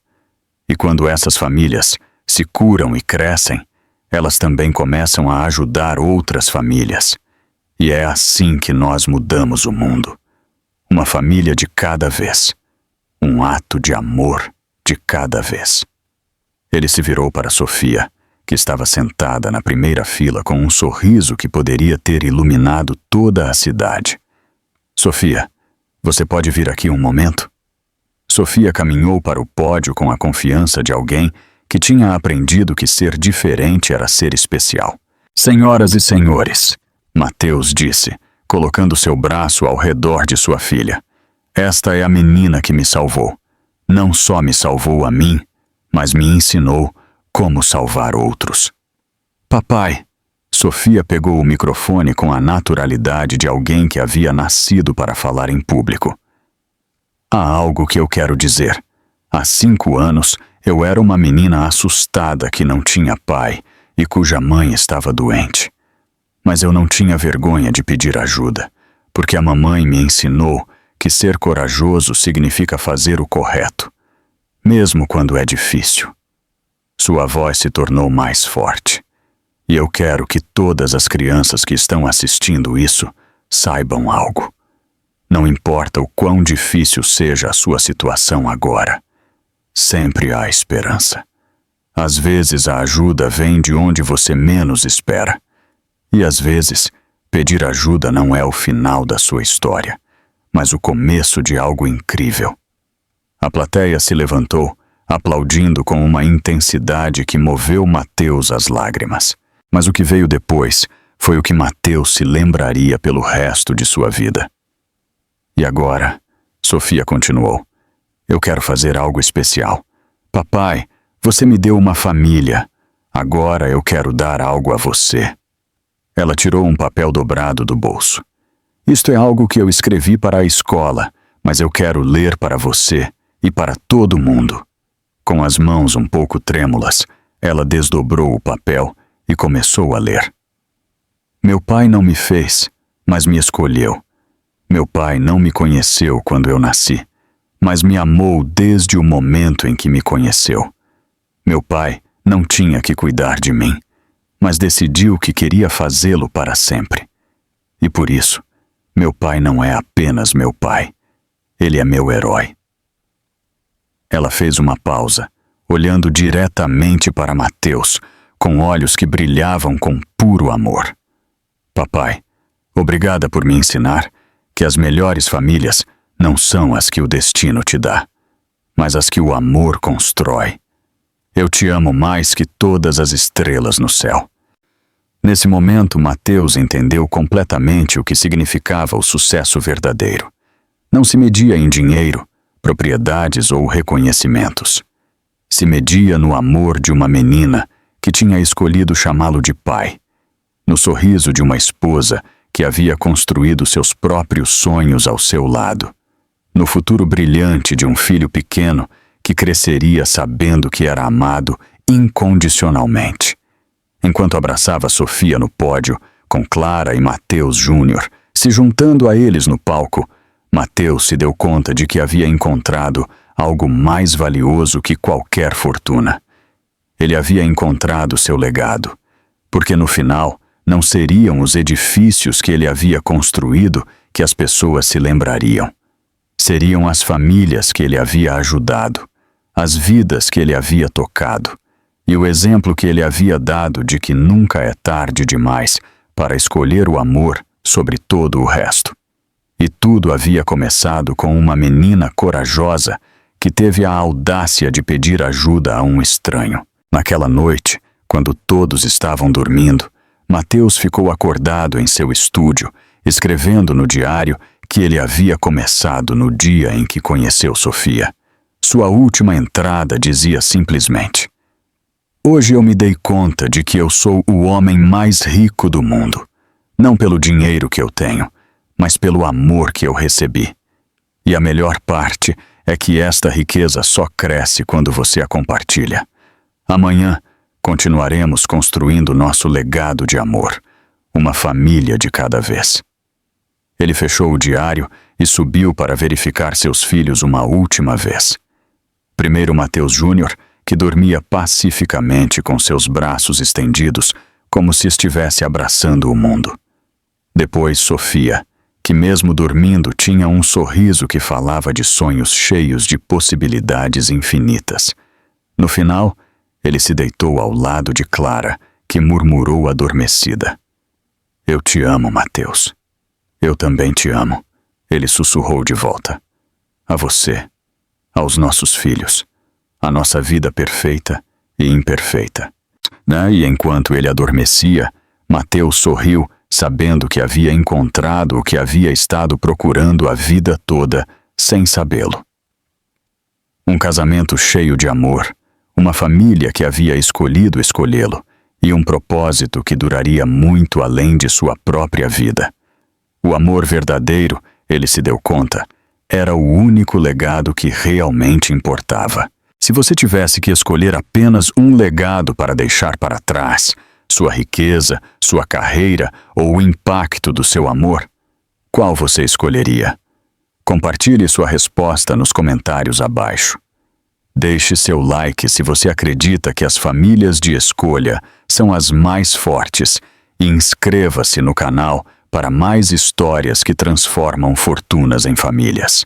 E quando essas famílias se curam e crescem, elas também começam a ajudar outras famílias. E é assim que nós mudamos o mundo. Uma família de cada vez. Um ato de amor de cada vez. Ele se virou para Sofia, que estava sentada na primeira fila com um sorriso que poderia ter iluminado toda a cidade. Sofia, você pode vir aqui um momento? Sofia caminhou para o pódio com a confiança de alguém que tinha aprendido que ser diferente era ser especial. Senhoras e senhores, Mateus disse, colocando seu braço ao redor de sua filha. Esta é a menina que me salvou. Não só me salvou a mim, mas me ensinou como salvar outros. Papai, Sofia pegou o microfone com a naturalidade de alguém que havia nascido para falar em público. Há algo que eu quero dizer. Há 5 anos, eu era uma menina assustada que não tinha pai e cuja mãe estava doente. Mas eu não tinha vergonha de pedir ajuda, porque a mamãe me ensinou que ser corajoso significa fazer o correto, mesmo quando é difícil. Sua voz se tornou mais forte. E eu quero que todas as crianças que estão assistindo isso saibam algo. Não importa o quão difícil seja a sua situação agora, sempre há esperança. Às vezes a ajuda vem de onde você menos espera. E às vezes, pedir ajuda não é o final da sua história, mas o começo de algo incrível. A plateia se levantou, aplaudindo com uma intensidade que moveu Mateus às lágrimas. Mas o que veio depois foi o que Mateus se lembraria pelo resto de sua vida. E agora, Sofia continuou, eu quero fazer algo especial. Papai, você me deu uma família. Agora eu quero dar algo a você. Ela tirou um papel dobrado do bolso. Isto é algo que eu escrevi para a escola, mas eu quero ler para você e para todo mundo. Com as mãos um pouco trêmulas, ela desdobrou o papel e começou a ler. Meu pai não me fez, mas me escolheu. Meu pai não me conheceu quando eu nasci, mas me amou desde o momento em que me conheceu. Meu pai não tinha que cuidar de mim, mas decidiu que queria fazê-lo para sempre. E por isso, meu pai não é apenas meu pai, ele é meu herói. Ela fez uma pausa, olhando diretamente para Mateus, com olhos que brilhavam com puro amor. Papai, obrigada por me ensinar que as melhores famílias não são as que o destino te dá, mas as que o amor constrói. Eu te amo mais que todas as estrelas no céu. Nesse momento, Mateus entendeu completamente o que significava o sucesso verdadeiro. Não se media em dinheiro, propriedades ou reconhecimentos. Se media no amor de uma menina que tinha escolhido chamá-lo de pai, no sorriso de uma esposa que havia construído seus próprios sonhos ao seu lado, no futuro brilhante de um filho pequeno que cresceria sabendo que era amado incondicionalmente. Enquanto abraçava Sofia no pódio, com Clara e Mateus Júnior, se juntando a eles no palco, Mateus se deu conta de que havia encontrado algo mais valioso que qualquer fortuna. Ele havia encontrado seu legado, porque no final não seriam os edifícios que ele havia construído que as pessoas se lembrariam. Seriam as famílias que ele havia ajudado, as vidas que ele havia tocado, e o exemplo que ele havia dado de que nunca é tarde demais para escolher o amor sobre todo o resto. E tudo havia começado com uma menina corajosa que teve a audácia de pedir ajuda a um estranho. Naquela noite, quando todos estavam dormindo, Mateus ficou acordado em seu estúdio, escrevendo no diário que ele havia começado no dia em que conheceu Sofia. Sua última entrada dizia simplesmente: "Hoje eu me dei conta de que eu sou o homem mais rico do mundo, não pelo dinheiro que eu tenho, mas pelo amor que eu recebi. E a melhor parte é que esta riqueza só cresce quando você a compartilha. Amanhã continuaremos construindo nosso legado de amor, uma família de cada vez." Ele fechou o diário e subiu para verificar seus filhos uma última vez. Primeiro Mateus Júnior, que dormia pacificamente com seus braços estendidos, como se estivesse abraçando o mundo. Depois Sofia, que mesmo dormindo tinha um sorriso que falava de sonhos cheios de possibilidades infinitas. No final, ele se deitou ao lado de Clara, que murmurou adormecida: "Eu te amo, Mateus." "Eu também te amo", ele sussurrou de volta. "A você, aos nossos filhos, a nossa vida perfeita e imperfeita." E enquanto ele adormecia, Mateus sorriu, sabendo que havia encontrado o que havia estado procurando a vida toda, sem sabê-lo. Um casamento cheio de amor, uma família que havia escolhido escolhê-lo, e um propósito que duraria muito além de sua própria vida. O amor verdadeiro, ele se deu conta, era o único legado que realmente importava. Se você tivesse que escolher apenas um legado para deixar para trás, sua riqueza, sua carreira ou o impacto do seu amor, qual você escolheria? Compartilhe sua resposta nos comentários abaixo. Deixe seu like se você acredita que as famílias de escolha são as mais fortes e inscreva-se no canal para mais histórias que transformam fortunas em famílias.